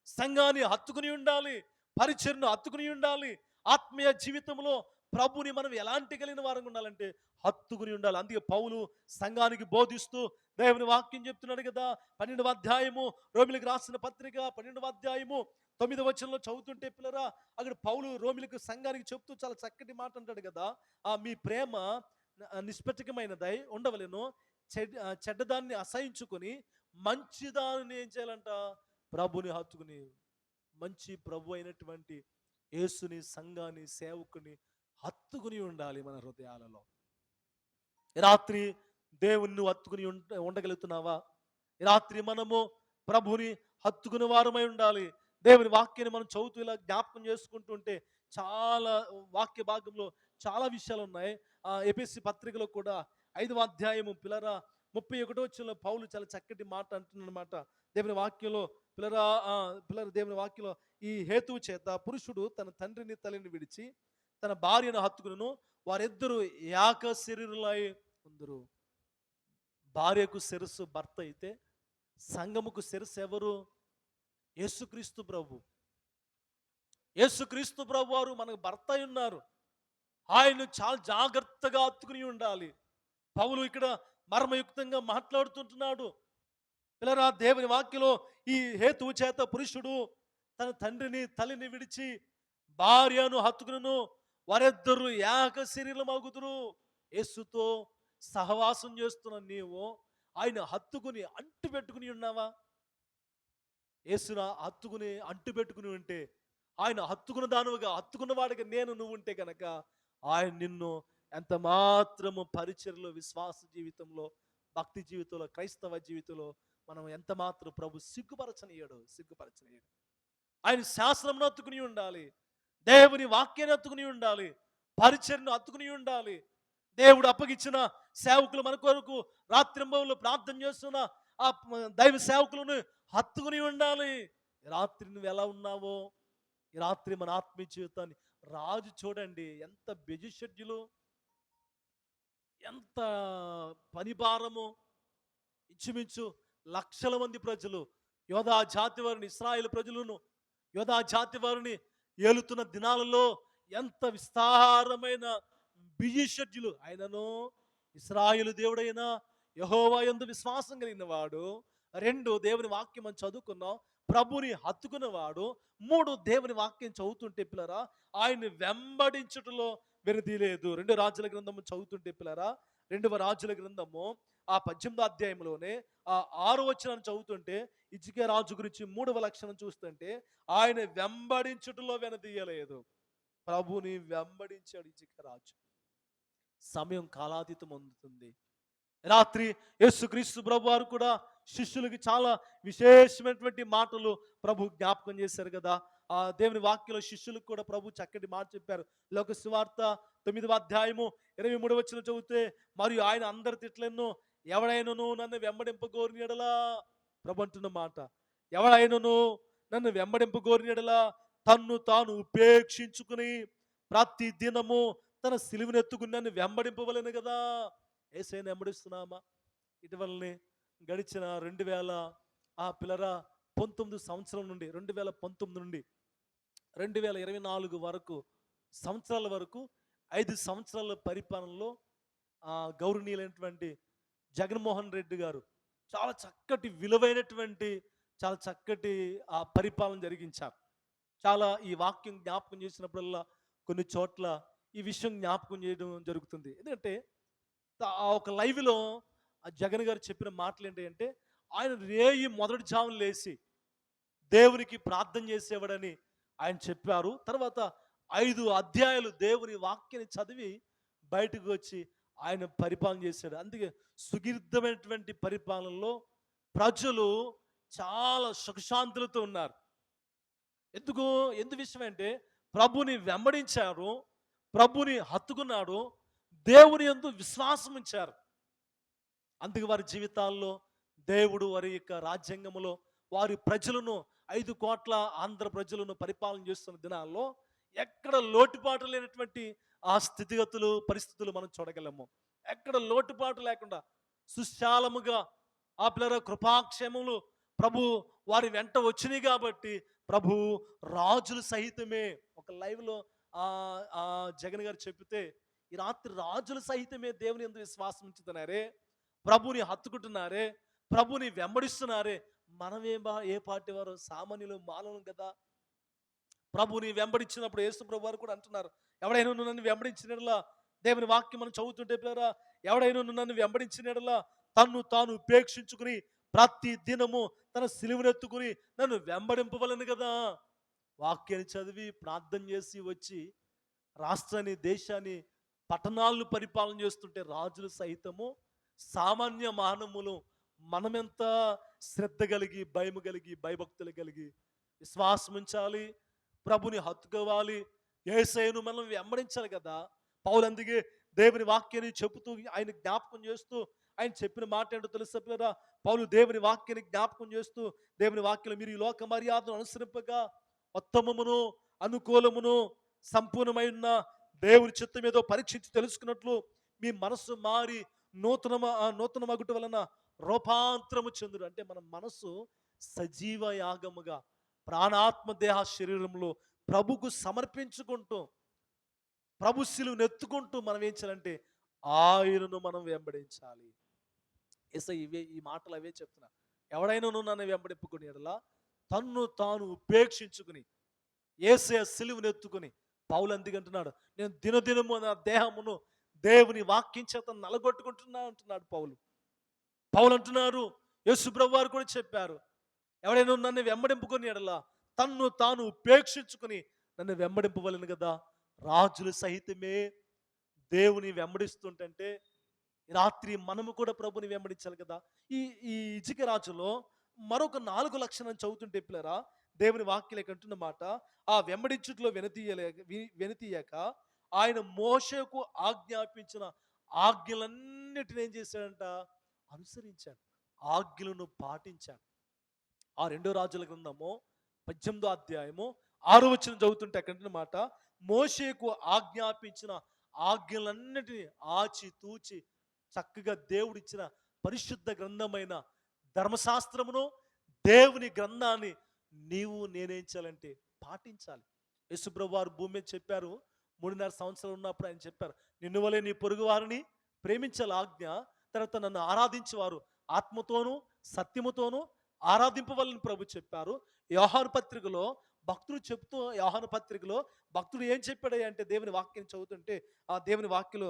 సంఘాన్ని హత్తుకుని ఉండాలి, పరిచయను హత్తుకుని ఉండాలి. ఆత్మీయ జీవితంలో ప్రభుని మనం ఎలాంటి కలిగిన వారంగా ఉండాలంటే హత్తుకుని ఉండాలి. అందుకే పౌలు సంఘానికి బోధిస్తూ దేవుని వాక్యం చెప్తున్నాడు కదా. 12వ అధ్యాయము, రోమిలకు రాసిన పత్రిక 12వ అధ్యాయము 9వ వచనంలో చదువుతుంటే పిల్లరా, అక్కడ పౌలు రోమిలకు సంఘానికి చెప్తూ చాలా చక్కటి మాట అంటాడు కదా. మీ ప్రేమ నిష్పటికమైనదై ఉండవలెను, చెడ్డదాన్ని అసహించుకొని మంచిదాన్ని ఏం చేయాలంట? ప్రభుని హత్తుకుని, మంచి ప్రభు అయినటువంటి యేసుని, సంఘాన్ని, సేవకుని హత్తుకుని ఉండాలి మన హృదయాలలో. ఈ రాత్రి దేవుణ్ణి హత్తుకుని ఉండగలుగుతున్నావా? ఈ రాత్రి మనము ప్రభుని హత్తుకుని వారమై ఉండాలి. దేవుని వాక్యాన్ని మనం చదువుతూ ఇలా జ్ఞాపకం చేసుకుంటుంటే చాలా వాక్య భాగంలో చాలా విషయాలు ఉన్నాయి. ఎఫెసీ పత్రికలో కూడా 5వ అధ్యాయము పిల్లరా 31వ వచనంలో పౌలు చాలా చక్కటి మాట అంటున్నమాట. దేవుని వాక్యంలో పిల్లర దేవుని వాక్యంలో, ఈ హేతువు చేత పురుషుడు తన తండ్రిని తల్లిని విడిచి తన భార్యను హత్తుకును, వారిద్దరూ ఏక శరీరులై ఉందురు. భార్యకు శిరస్సు భర్త అయితే సంఘముకు శిరస్సు ఎవరు? యేసుక్రీస్తు ప్రభు. యేసుక్రీస్తు ప్రభు వారు మనకు భర్త అయి ఉన్నారు. ఆయన్ను చాలా జాగ్రత్తగా హత్తుకుని ఉండాలి. పౌలు ఇక్కడ మర్మయుక్తంగా మాట్లాడుతుంటున్నాడు. పిల్లరా, దేవుని వాక్యలో ఈ హేతువు చేత పురుషుడు తన తండ్రిని తల్లిని విడిచి భార్యను హత్తుకును, వారిద్దరూ ఏక శరీరమగుదురు. యేసుతో సహవాసం చేస్తున్న నీవు ఆయన హత్తుకుని అంటు పెట్టుకుని ఉన్నావా? యేసున హత్తుకుని అంటు పెట్టుకుని ఉంటే, ఆయన హత్తుకున్న దానువుగా, హత్తుకున్న వాడిగా నువ్వు ఉంటే కనుక ఆయన నిన్ను ఎంత మాత్రము పరిచర్లో, విశ్వాస జీవితంలో, భక్తి జీవితంలో, క్రైస్తవ జీవితంలో మనం ఎంత మాత్రం ప్రభు సిగ్గుపరచనీయడు. ఆయన శాస్త్రంను హత్తుకుని ఉండాలి, దేవుని వాక్యాన్ని హత్తుకుని ఉండాలి, పరిచర్ను హత్తుకుని ఉండాలి. దేవుడు అప్పగించిన సేవకులు మన కొరకు రాత్రింబవులు ప్రార్థన చేస్తున్న ఆ దైవ సేవకులను హత్తుకుని ఉండాలి. ఈ రాత్రి నువ్వు ఎలా ఉన్నావో, ఈ రాత్రి మన ఆత్మీయ జీవితాన్ని రాజు చూడండి, ఎంత బిజీ షెడ్యూలు, ఎంత పని భారము. ఇంచుమించు లక్షల మంది ప్రజలు, యోధా జాతి వారిని, ఇశ్రాయేలు ప్రజలను, యోధా జాతి వారిని ఏలుతున్న దినాలలో ఎంత విస్తారమైన బిజీ షెడ్యూల్. ఆయనను ఇశ్రాయేలు దేవుడైన యెహోవా యందు విశ్వాసం కలిగిన వాడు. 2 దేవుని వాక్యం అని చదువుకున్నాం, ప్రభుని హత్తుకున్నవాడు. 3 దేవుని వాక్యం చదువుతుంటే పిల్లరా ఆయన్ని వెంబడించుటలో వెనుదీ లేదు. 2 రాజుల గ్రంథము చదువుతుంటే పిల్లరా 2వ రాజుల గ్రంథము 18వ అధ్యాయంలోనే 6వ వచనాన్ని చదువుతుంటే హిజ్కియా రాజు గురించి 3వ లక్షణం చూస్తుంటే ఆయన వెంబడించుటలో వెనుదీయలేదు. ప్రభుని వెంబడించాడు హిజ్కియా రాజు. సమయం కాలాతీతం అందుతుంది. రాత్రి యేసుక్రీస్తు ప్రభు వారు కూడా శిష్యులకి చాలా విశేషమైనటువంటి మాటలు ప్రభు జ్ఞాపకం చేశారు కదా. ఆ దేవుని వాక్యంలో శిష్యులకు కూడా ప్రభు చక్కటి మాట చెప్పారు. లోక సువార్త 9వ అధ్యాయము 23వ వచనం చదివితే, మరియు ఆయన అందరి తిట్లెన్నో, ఎవడైనను నన్ను వెంబడింపగోరిన యెడల, ప్రభు అంటున్న మాట, ఎవడైనను నన్ను వెంబడింపగోరిన యెడల తన్ను తాను ఉపేక్షించుకుని ప్రతి దినము తన సిలువను ఎత్తుకుని నన్ను వెంబడింపవలెను కదా. యేసయ్యను వెంబడిస్తున్నామా? ఇటీవలనే గడిచిన 2019 సంవత్సరం నుండి 2019 నుండి 2024 వరకు సంవత్సరాల వరకు 5 సంవత్సరాల పరిపాలనలో గౌరవనీయులైనటువంటి జగన్మోహన్ రెడ్డి గారు చాలా చక్కటి విలువైనటువంటి చాలా చక్కటి పరిపాలన జరిగించారు. చాలా ఈ వాక్యం జ్ఞాపకం చేసినప్పుడల్లా కొన్ని చోట్ల ఈ విషయం జ్ఞాపకం చేయడం జరుగుతుంది. ఎందుకంటే ఆ ఒక లైవ్‌లో ఆ జగన్ గారు చెప్పిన మాటలు ఏంటి అంటే, ఆయన రేయి మొదటి జామున లేసి దేవునికి ప్రార్థన చేసేవాడని ఆయన చెప్పారు. తర్వాత 5 అధ్యాయాలు దేవుని వాక్యాన్ని చదివి బయటకు వచ్చి ఆయన పరిపాలన చేశాడు. అందుకే సుదీర్ఘమైనటువంటి పరిపాలనలో ప్రజలు చాలా సుఖశాంతులతో ఉన్నారు. ఎందుకు? ఎందు విషయం అంటే ప్రభుని వెంబడించారు, ప్రభుని హత్తుకున్నాడు, దేవుని యందు విశ్వాసం ఉంచారు. అందుకే వారి జీవితాల్లో దేవుడు వారి యొక్క రాజ్యాంగంలో వారి ప్రజలను 5 కోట్ల ఆంధ్ర ప్రజలను పరిపాలన చేస్తున్న దినాల్లో ఎక్కడ లోటుపాటు లేనటువంటి ఆ స్థితిగతులు పరిస్థితులు మనం చూడగలము. ఎక్కడ లోటుపాటు లేకుండా సుశాలముగా ఆ పిల్లల కృపాక్షేమములు ప్రభు వారి వెంట వచ్చినాయి కాబట్టి ప్రభు రాజులు సహితమే ఒక లైవ్లో జగన్ గారు చెబితే ఈ రాత్రి రాజులు సహితమే దేవుని యందు విశ్వాసం ఉంచుతున్నారే, ప్రభుని హత్తుకుంటున్నారే, ప్రభుని వెంబడిస్తున్నారే. ఏ పార్టీ వారు సామాన్యులు మానవులు కదా. ప్రభుని వెంబడించినప్పుడు యేసు ప్రభు వారు కూడా అంటున్నారు, ఎవడైనా నువ్వు నన్ను వెంబడించినట్లా దేవుని వాక్యం మనం చదువుతుంటే పిల్లరా, ఎవడైనా నువ్వు నన్ను వెంబడించినట్లా తన్ను తాను ఉపేక్షించుకుని ప్రతి దినము తన సిలువనెత్తుకుని నన్ను వెంబడింపవలను కదా. వాక్యాన్ని చదివి ప్రార్థన చేసి వచ్చి రాష్ట్రాన్ని దేశాన్ని పట్టణాలను పరిపాలన చేస్తుంటే రాజులు సహితము సామాన్య మానవులు మనమెంత శ్రద్ధ కలిగి భయము కలిగి భయభక్తులు కలిగి విశ్వాసం ఉంచాలి, ప్రభుని హత్తుకోవాలి, యేసయ్యను మనం వెంబడించాలి కదా. పౌలు అందుకే దేవుని వాక్యాన్ని చెబుతూ ఆయన జ్ఞాపకం చేస్తూ ఆయన చెప్పిన మాట ఏంటో తెలుసా పిల్లరా, పౌలు దేవుని వాక్యాన్ని జ్ఞాపకం చేస్తూ దేవుని వాక్యం మీరు ఈ లోక మర్యాదను అనుసరింపగా ఉత్తమమును అనుకూలమును సంపూర్ణమైన దేవుని చిత్తం ఏదో పరీక్షించి తెలుసుకున్నట్లు మీ మనస్సు మారి నూతన మగుట వలన రూపాంతరము చెందుడు. అంటే మన మనస్సు సజీవ యాగముగా ప్రాణాత్మ దేహ శరీరంలో ప్రభుకు సమర్పించుకుంటూ ప్రభు శిలువను ఎత్తుకుంటూ మనం ఏం చేయాలంటే ఆయనను మనం వెంబడించాలి. ఈ మాటలు అవే చెప్తున్నా. ఎవడైనా నన్ను వెంబడింపుకుని ఎడలా తన్ను తాను ఉపేక్షించుకుని యేసయ్య సిలువను ఎత్తుకుని పౌలు అందుకంటున్నాడు, నేను దినదినము నా దేహమును దేవుని వాక్యం చేత నలగొట్టుకుంటున్నా అంటున్నాడు పౌలు అంటున్నారు. యేసు ప్రభువు వారు కూడా చెప్పారు, ఎవడైనా నన్ను వెంబడింపుకొని ఎడలా తన్ను తాను ఉపేక్షించుకుని నన్ను వెంబడింపవలను కదా. రాజులు సహితమే దేవుని వెంబడిస్తుంటే రాత్రి మనము కూడా ప్రభుని వెంబడించాలి కదా. ఈ ఈ ఇజిక రాజులో మరొక 4 లక్షణాలు చదువుతుంటే పిల్లరా, దేవుని వాక్యం అంటున్న మాట, ఆ వెంబడించుట్లో వెనతీయక ఆయన మోషేకు ఆజ్ఞాపించిన ఆజ్ఞలన్నిటిని ఏం చేశాడంట? అనుసరించాడు, ఆజ్ఞలను పాటించాడు. ఆ 2 రాజుల గ్రంథము 18వ అధ్యాయము 6వ వచనం చదువుతుంటే అక్కడ మాట, మోషేకు ఆజ్ఞాపించిన ఆజ్ఞలన్నిటిని ఆచి తూచి చక్కగా దేవుడిచ్చిన పరిశుద్ధ గ్రంథమైన ధర్మశాస్త్రమును దేవుని గ్రంథాన్ని నీవు నేనేం చేయాలంటే పాటించాలి. యేసుప్రభు వారు భూమి మీద చెప్పారు, 3.5 సంవత్సరాలు ఉన్నప్పుడు ఆయన చెప్పారు, నిన్ను వలె నీ పొరుగు వారిని ప్రేమించాలి ఆజ్ఞ. తర్వాత నన్ను ఆరాధించేవారు ఆత్మతోనూ సత్యముతోనూ ఆరాధింపవలని ప్రభు చెప్పారు. యోహాను పత్రికలో భక్తుడు ఏం చెప్పాడు అంటే దేవుని వాక్యం చదువుతుంటే ఆ దేవుని వాక్యలో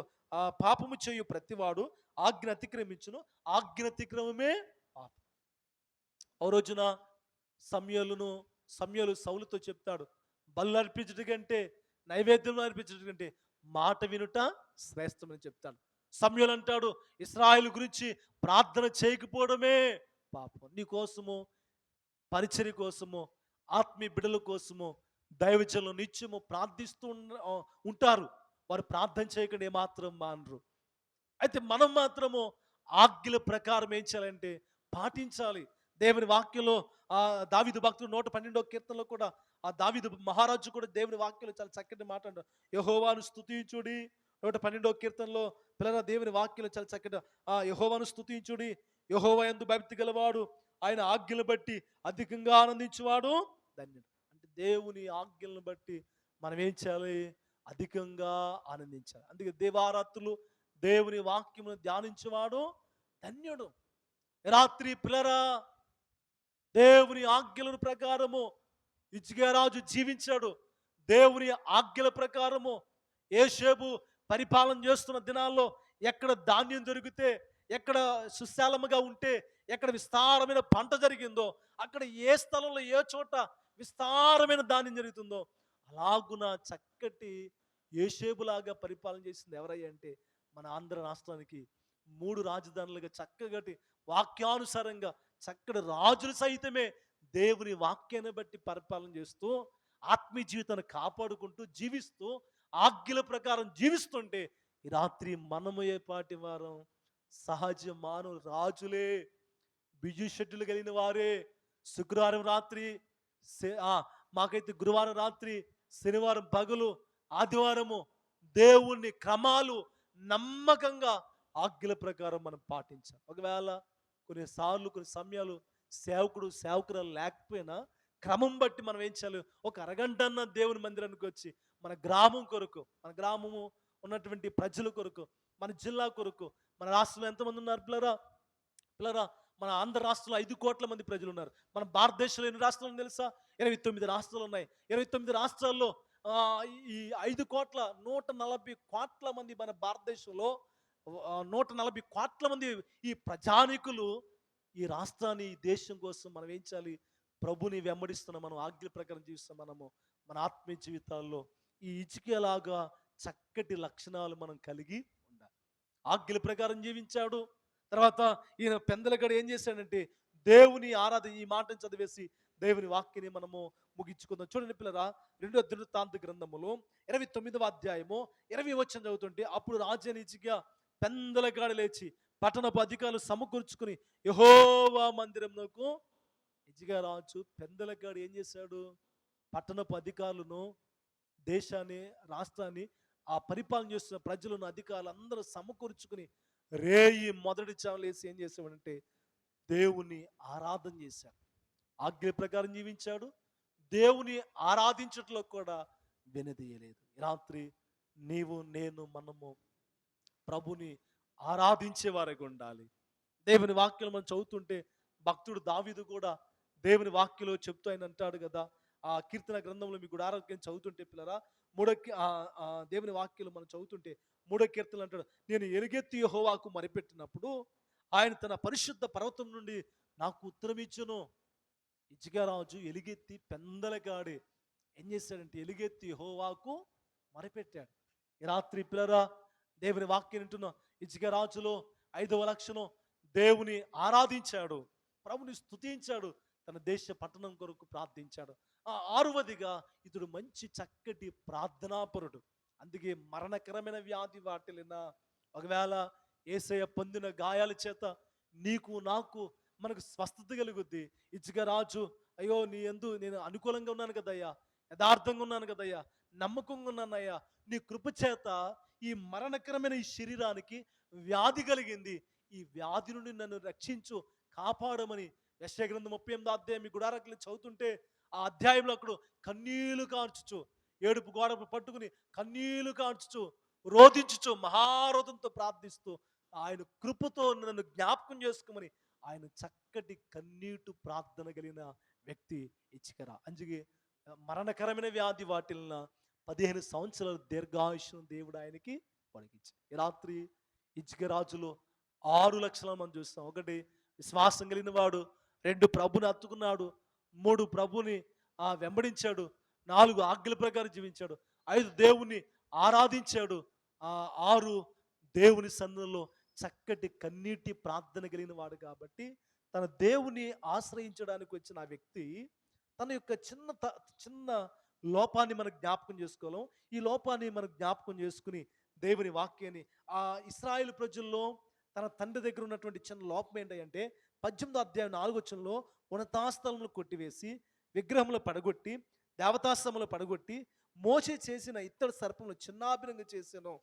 పాపము చేయు ప్రతివాడు ఆజ్ఞ అతిక్రమించును, ఆజ్ఞ అతిక్రమమే పాపం. ఓ రోజున సమూయేలు సౌలుతో చెప్తాడు, బలు అర్పించడం కంటే నైవేద్యం అర్పించడం కంటే మాట వినుట శ్రేష్టమని చెప్తాడు. సమూయేలు అంటాడు, ఇశ్రాయేలు గురించి ప్రార్థన చేయకపోవడమే పాపం. నీ కోసము పరిచర్య కోసము ఆత్మీయ బిడ్డల కోసము దైవజనులు నిత్యము ప్రార్థిస్తూ ఉంటారు. వారు ప్రార్థన చేయకుండా ఏమాత్రం మానరు. అయితే మనం మాత్రము ఆజ్ఞల ప్రకారం ఏం చేయాలంటే పాటించాలి. దేవుని వాక్యంలో దావీదు భక్తుడు 112వ కీర్తనలో కూడా ఆ దావీదు మహారాజు కూడా దేవుని వాక్యంలో చాలా చక్కటి మాట అంటాడు, యెహోవాను స్తుతించుడి. 112వ కీర్తనలో పిల్లల దేవుని వాక్యంలో చాలా చక్కటి యెహోవాను స్తుతించుడి, యెహోవా యందు భక్తి గలవాడు ఆయన ఆజ్ఞలు బట్టి అధికంగా ఆనందించువాడు ధన్యుడు. అంటే దేవుని ఆజ్ఞలను బట్టి మనం ఏం చేయాలి? అధికంగా ఆనందించాలి. అందుకే దేవారాత్రులు దేవుని వాక్యమును ధ్యానించేవాడు ధన్యుడు. రాత్రి పిల్లరా, దేవుని ఆజ్ఞల ప్రకారము హిజ్కియా రాజు జీవించాడు. దేవుని ఆజ్ఞల ప్రకారము యోసేపు పరిపాలన చేస్తున్న దినాల్లో ఎక్కడ ధాన్యం దొరికితే, ఎక్కడ సుశాలముగా ఉంటే, ఎక్కడ విస్తారమైన పంట జరిగిందో, అక్కడ ఏ స్థలంలో ఏ చోట విస్తారమైన ధాన్యం జరుగుతుందో అలాగున చక్కటి యోసేపులాగా పరిపాలన చేసింది ఎవరయ్యా అంటే మన ఆంధ్ర రాష్ట్రానికి 3 రాజధానులుగా చక్కగటి వాక్యానుసారంగా చక్కటి రాజులు సైతమే దేవుని వాక్యాన్ని బట్టి పరిపాలన చేస్తూ ఆత్మీయ జీవితాన్ని కాపాడుకుంటూ జీవిస్తూ ఆజ్ఞల ప్రకారం జీవిస్తుంటే ఈ రాత్రి మనము ఏ పాటి వారం సహజ మానవ రాజులే, బిజీ షెడ్యూల్ కలిగిన వారే. శుక్రవారం రాత్రి మాకైతే గురువారం రాత్రి, శనివారం పగలు, ఆదివారము దేవుని క్రమాలు నమ్మకంగా ఆజ్ఞల ప్రకారం మనం పాటించాలి. ఒకవేళ కొన్నిసార్లు కొన్ని సమయాలు సేవకురాలు లేకపోయినా క్రమం బట్టి మనం ఏం చేయాలి, ఒక అరగంట అన్న దేవుని మందిరానికి వచ్చి మన గ్రామం కొరకు, మన గ్రామము ఉన్నటువంటి ప్రజల కొరకు, మన జిల్లా కొరకు, మన రాష్ట్రంలో ఎంతమంది ఉన్నారు పిల్లరా, మన ఆంధ్ర రాష్ట్రంలో 5 కోట్ల మంది ప్రజలు ఉన్నారు. మన భారతదేశంలో ఎన్ని రాష్ట్రాలు తెలుసా? 29 రాష్ట్రాలు ఉన్నాయి. 29 రాష్ట్రాల్లో ఈ 140 కోట్ల మంది మన భారతదేశంలో 140 కోట్ల మంది ఈ ప్రజానికులు ఈ రాష్ట్రాన్ని, ఈ దేశం కోసం మనం ఏం చేయాలి? ప్రభుని వెంబడిస్తున్నాం, మనం ఆజ్ఞల ప్రకారం జీవిస్తాం. మనము మన ఆత్మీయ జీవితాల్లో ఈ హిజ్కియాలాగా చక్కటి లక్షణాలు మనం కలిగి ఉండాలి. ఆజ్ఞల ప్రకారం జీవించాడు. తర్వాత ఈయన పెందలగడ ఏం చేశాడంటే దేవుని ఈ మాటను చదివేసి దేవుని వాక్యాన్ని మనము ముగించుకుందాం. చూడండి పిల్లరా, 2వ దినవృత్తాంత గ్రంథములో 29వ అధ్యాయము 20 వచనం చదువుతుంటే, అప్పుడు రాజైన హిజ్కియా పెందలగాడ లేచి పట్టణపు అధికారులు సమకూర్చుకుని యెహోవా మందిరమునకు. హిజ్కియా రాజు పెందలగాడు ఏం చేశాడు? పట్టణపు అధికారులను, దేశాన్ని, రాష్ట్రాన్ని, ఆ పరిపాలన చేస్తున్న ప్రజలను, అధికారులు అందరూ సమకూర్చుకుని రేయి మొదటి చావలేసి ఏం చేసాడంటే దేవుని ఆరాధన చేశాడు. ఆజ్ఞ ప్రకారం జీవించాడు. దేవుని ఆరాధించట్లో కూడా వెనుదీయలేదు. రాత్రి నీవు, నేను, మనము ప్రభుని ఆరాధించే వారికి ఉండాలి. దేవుని వాక్యం మనం చదువుతుంటే భక్తుడు దావీదు కూడా దేవుని వాక్యలో చెప్తూ ఆయన అంటాడు కదా, ఆ కీర్తన గ్రంథంలో మీకు కూడా ఆరోగ్యం చదువుతుంటే పిల్లరా, దేవుని వాక్యలు మనం చదువుతుంటే 3వ కీర్తనలు అంటాడు, నేను ఎలుగెత్తి యెహోవాకు మొరపెట్టినప్పుడు ఆయన తన పరిశుద్ధ పర్వతం నుండి నాకు ఉత్తరం ఇచ్చును. హిజ్కియా రాజు ఎలుగెత్తి పెందలగాడి ఏం చేశాడంటే ఎలుగెత్తి యెహోవాకు మొరపెట్టాడు. ఈ రాత్రి పిల్లరా, దేవుని వాక్యం వింటున్న హిజ్కియా రాజులో 5వ లక్షణం దేవుని ఆరాధించాడు, ప్రభుని స్తుతించాడు, తన దేశ పట్టణం కొరకు ప్రార్థించాడు. 6వదిగా ఇతడు మంచి చక్కటి ప్రార్థనాపరుడు. అందుకే మరణకరమైన వ్యాధి వాటిల్లిన, ఒకవేళ యేసయ్య పొందిన గాయాల చేత నీకు నాకు మనకు స్వస్థత కలుగుద్ది. హిజ్కియా రాజు, అయ్యో నీ యందు నేను అనుకూలంగా ఉన్నాను కదయ్యా, యథార్థంగా ఉన్నాను కదయ్యా, నమ్మకంగా ఉన్నానయ్యా, నీ కృప చేత ఈ మరణకరమైన ఈ శరీరానికి వ్యాధి కలిగింది, ఈ వ్యాధి నుండి నన్ను రక్షించు, కాపాడమని యెషయా గ్రంథం 38వ అధ్యాయం మీ గుడారకులు చదువుతుంటే ఆ అధ్యాయంలో అక్కడ కన్నీళ్లు కార్చుచు, ఏడుపు గోడపు పట్టుకుని కన్నీళ్లు కార్చుచు, రోధించుచు, మహారోధంతో ప్రార్థిస్తూ ఆయన కృపతో నన్ను జ్ఞాపకం చేసుకోమని ఆయన చక్కటి కన్నీటు ప్రార్థన కలిగిన వ్యక్తి హిజ్కియా. అందుకే మరణకరమైన వ్యాధి వాటిల్న 15 సంవత్సరాల దీర్ఘాయుష్ను దేవుడు ఆయనకి పొడిగించాడు. ఈ రాత్రి హిజ్కియా రాజులో 6 లక్షల మంది చూస్తాం. 1 విశ్వాసం కలిగిన వాడు, 2 ప్రభుని హత్తుకున్నాడు, 3 ప్రభుని వెంబడించాడు, 4 ఆజ్ఞల ప్రకారం జీవించాడు, 5 దేవుని ఆరాధించాడు, 6 దేవుని సన్నిధిలో చక్కటి కన్నీటి ప్రార్థన కలిగిన వాడు. కాబట్టి తన దేవుని ఆశ్రయించడానికి వచ్చిన ఆ వ్యక్తి తన యొక్క చిన్న లోపాన్ని మనకు జ్ఞాపకం చేసుకోవాలి. ఈ లోపాన్ని మనకు జ్ఞాపకం చేసుకుని దేవుని వాక్యాన్ని, ఆ ఇశ్రాయేలు ప్రజల్లో తన తండ్రి దగ్గర ఉన్నటువంటి చిన్న లోపం ఏంటంటే 18వ అధ్యాయం 4వ వచనంలో ఉన్నతాస్థలములు కొట్టివేసి విగ్రహములు పడగొట్టి దేవతాశ్రములు పడగొట్టి మోషే చేసిన ఇత్తడి సర్పములు చిన్నాభిన్నంగా చేశాను.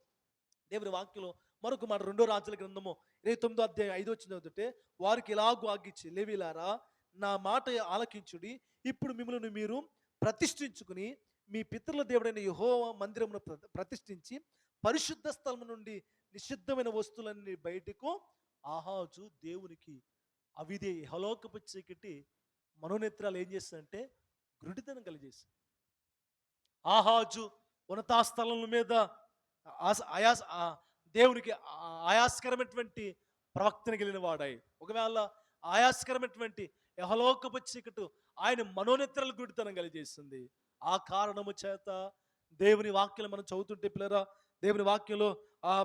దేవుని వాక్యంలో మరొక మాట 2వ రాజుల గ్రంథము 29వ అధ్యాయం 5వ వచనం చదివితే, వారికి ఇలాగూ ఆజ్ఞించి, లేవీలారా నా మాట ఆలకించుడి, ఇప్పుడు మిమ్మల్ని మీరు ప్రతిష్ఠించుకుని మీ పితరుల దేవుడైన యెహోవా మందిరమును ప్రతిష్ఠించి పరిశుద్ధ స్థలము నుండి నిషిద్ధమైన వస్తువులన్నీ బయటకు ఆహాజు దేవునికి అవిదే ఇహలోకపు చీకటి మనోనేత్రాలు ఏం చేస్తుందంటే గురుడితనం కలిగేసింది. ఆహాజు ఉన్నతాస్థలముల మీద దేవునికి ఆయాస్కరమైనటువంటి ప్రవక్తన కలిగిన వాడాయి. ఒకవేళ ఆయాస్కరమైనటువంటి యహలోకపు చీకటు ఆయన మనోనేత్రాలు గుడితనం కలిగజేస్తుంది. ఆ కారణము చేత దేవుని వాక్యం మనం చదువుతుంటే పిల్లరా, దేవుని వాక్యంలో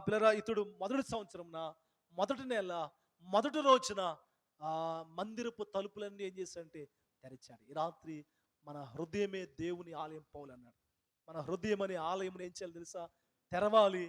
పిల్లరా, ఇతడు మొదటి సంవత్సరంన మొదటి నెల మొదటి రోజున మందిరపు తలుపులన్నీ ఏం చేశాడంటే తెరిచాడు. ఈ రాత్రి మన హృదయమే దేవుని ఆలయం పౌలు అన్నాడు. మన హృదయం అనే ఆలయం ఏం చేయాలి తెలుసా? తెరవాలి.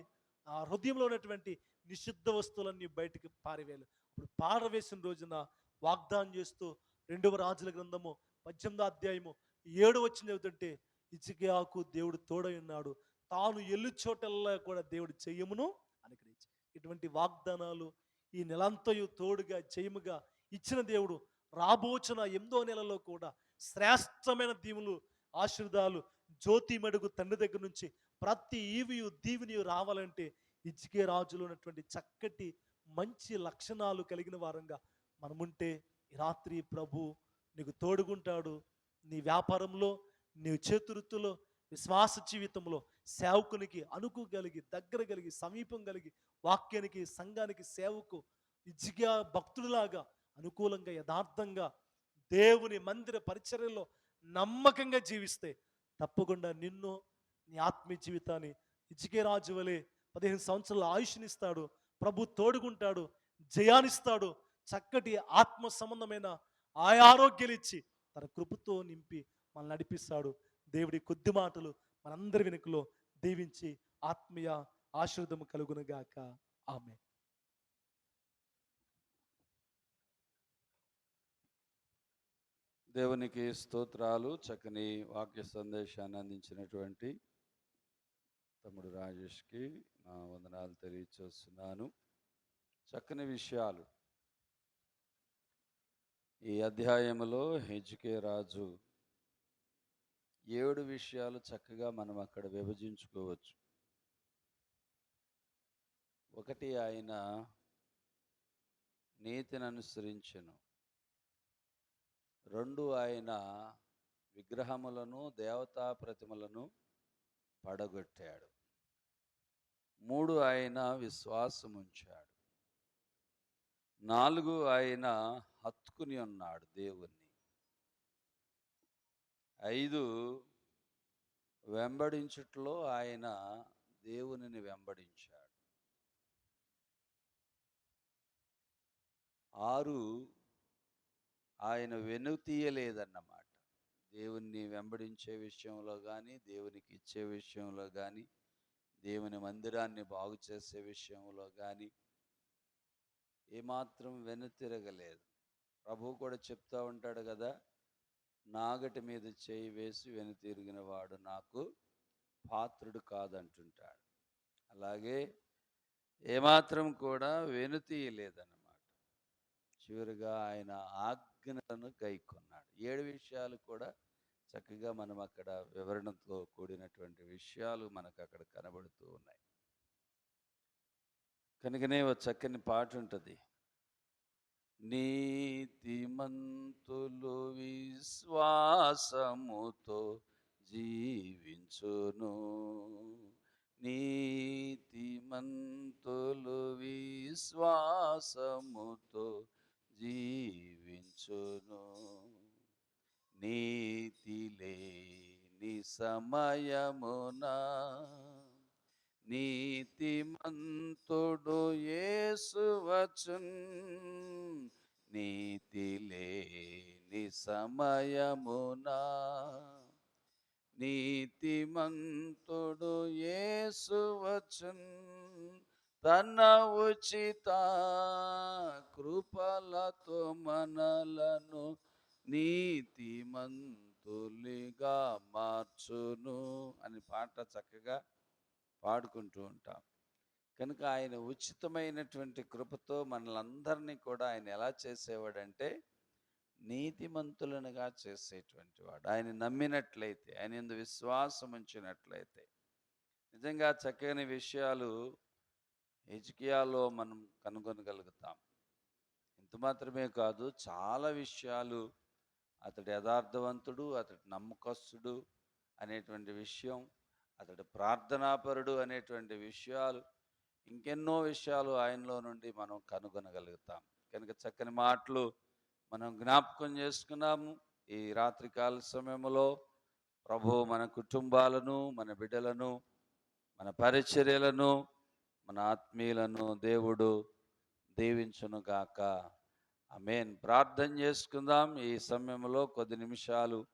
ఆ హృదయంలో ఉన్నటువంటి నిషిద్ధ వస్తువులన్నీ బయటికి పారవేయాలి. ఇప్పుడు పారవేసిన రోజున వాగ్దానం చేస్తూ 2వ రాజుల గ్రంథము 18వ అధ్యాయము 7 వచనం చదువుతుంటే, హిజ్కియాకు దేవుడు తోడై ఉన్నాడు, తాను ఎల్లు చోటల్లా కూడా దేవుడు చెయ్యమును అనుగ్రహించి. ఇటువంటి వాగ్దానాలు ఈ నెలంతయు తోడుగా జయముగా ఇచ్చిన దేవుడు రాబోచున్న 8వ నెలలో కూడా శ్రేష్టమైన దీవులు ఆశీర్వాదాలు జ్యోతి మడుగు తండ్రి దగ్గర నుంచి ప్రతి ఈవియు దీవినియు రావాలంటే హిజ్కియా రాజులో ఉన్నటువంటి చక్కటి మంచి లక్షణాలు కలిగిన వారంగా మనముంటే ఈ రాత్రి ప్రభు నీకు తోడుగుంటాడు. నీ వ్యాపారంలో, నీ చేతురుతులో, విశ్వాస జీవితంలో సేవకునికి అనుకోగలిగి, దగ్గర కలిగి, సమీపం కలిగి, వాక్యానికి, సంఘానికి, సేవకు హిజ్కియా భక్తుడిలాగా అనుకూలంగా, యథార్థంగా దేవుని మందిర పరిచర్యలో నమ్మకంగా జీవిస్తే తప్పకుండా నిన్ను, నీ ఆత్మీయ జీవితాన్ని హిజ్కియా రాజు వలె 15 సంవత్సరాల ఆయుష్నిస్తాడు. ప్రభు తోడుగుంటాడు, జయాన్నిస్తాడు, చక్కటి ఆత్మ సంబంధమైన ఆరోగ్యాలు ఇచ్చి తన కృపతో నింపి మనల్ని నడిపిస్తాడు. దేవుడి కొద్ది మాటలు మనందరి వెనుకలో దీవించి ఆత్మీయ ఆశీర్వాదము కలుగునుగాక. ఆమేన్. దేవునికి స్తోత్రాలు. చక్కని వాక్య సందేశాన్ని అందించినటువంటి తమ్ముడు రాజేష్కి నా వందనాలు తెలియచేస్తున్నాను. చక్కని విషయాలు ఈ అధ్యాయములో హిజ్కియా రాజు 7 విషయాలు చక్కగా మనం అక్కడ విభజించుకోవచ్చు. 1, ఆయన నీతిని అనుసరించెను. 2, ఆయన విగ్రహములను, దేవతా ప్రతిమలను పడగొట్టాడు. 3, ఆయన విశ్వాసం ఉంచాడు. 4, ఆయన హత్తుకుని ఉన్నాడు దేవుణ్ణి. 5, వెంబడించుట్లో ఆయన దేవునిని వెంబడించాడు. 6, ఆయన వెనుతీయలేదన్నమాట. దేవుణ్ణి వెంబడించే విషయంలో కానీ, దేవునికి ఇచ్చే విషయంలో కానీ, దేవుని మందిరాన్ని బాగు చేసే విషయంలో కానీ ఏమాత్రం వెనుతిరగలేదు. ప్రభువు కూడా చెప్తా ఉంటాడు కదా, నాగటి మీద చేయి వేసి వెనుతిరిగిన వాడు నాకు పాత్రుడు కాదంటుంటాడు. అలాగే ఏమాత్రం కూడా వెనుతీయలేదన్నమాట. చివరిగా ఆయన ఆజ్ఞలను గైకొన్నాడు. 7 విషయాలు కూడా చక్కగా మనం అక్కడ వివరణతో కూడినటువంటి విషయాలు మనకు అక్కడ కనబడుతూ ఉన్నాయి. కనుకనే ఒక చక్కని పాట ఉంటుంది, నీతిమంతులు విశ్వాసముతో జీవించును, నీతిమంతులు విశ్వాసముతో జీవించును, నీతి లేని సమయమున నీతిమంతుడు యేసు వచ్చున్, నీతి లేని సమయమున నీతిమంతుడు యేసు వచ్చున్, తన ఉచిత కృపలతో మనలను నీతిమంతులుగా మార్చును అని పాట చక్కగా పాడుకుంటూ ఉంటాం. కనుక ఆయన ఉచితమైనటువంటి కృపతో మనలందరినీ కూడా ఆయన ఎలా చేసేవాడంటే నీతిమంతులనుగా చేసేటువంటి వాడు. ఆయన నమ్మినట్లయితే, ఆయన యందు విశ్వాసం ఉంచినట్లయితే. నిజంగా చక్కని విషయాలు హిజ్కియాలో మనం కనుగొనగలుగుతాం. ఇంత మాత్రమే కాదు, చాలా విషయాలు అతడు యథార్థవంతుడు, అతడు నమ్మకస్తుడు అనేటువంటి విషయం, అతడు ప్రార్థనాపరుడు అనేటువంటి విషయాలు, ఇంకెన్నో విషయాలు ఆయనలో నుండి మనం కనుగొనగలుగుతాం. కనుక చక్కని మాటలు మనం జ్ఞాపకం చేసుకున్నాము. ఈ రాత్రికాల సమయంలో ప్రభువు మన కుటుంబాలను, మన బిడ్డలను, మన పరిచర్యలను, మన ఆత్మీయులను దేవుడు దీవించునుగాక. ఆమేన్. ప్రార్థన చేసుకుందాం. ఈ సమయంలో కొద్ది నిమిషాలు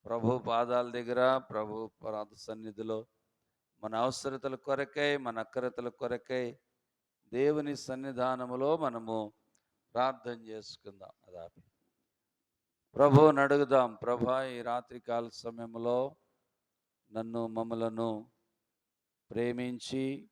ప్రభు పాదాల దగ్గర, ప్రభు పాద సన్నిధిలో మన అవసరతల కొరకై, మన అక్కరతల కొరకై దేవుని సన్నిధానములో మనము ప్రార్థన చేసుకుందాం. అదాపి ప్రభువుని అడుగుదాం. ప్రభా, ఈ రాత్రికాల సమయంలో నన్ను, మమ్మలను ప్రేమించి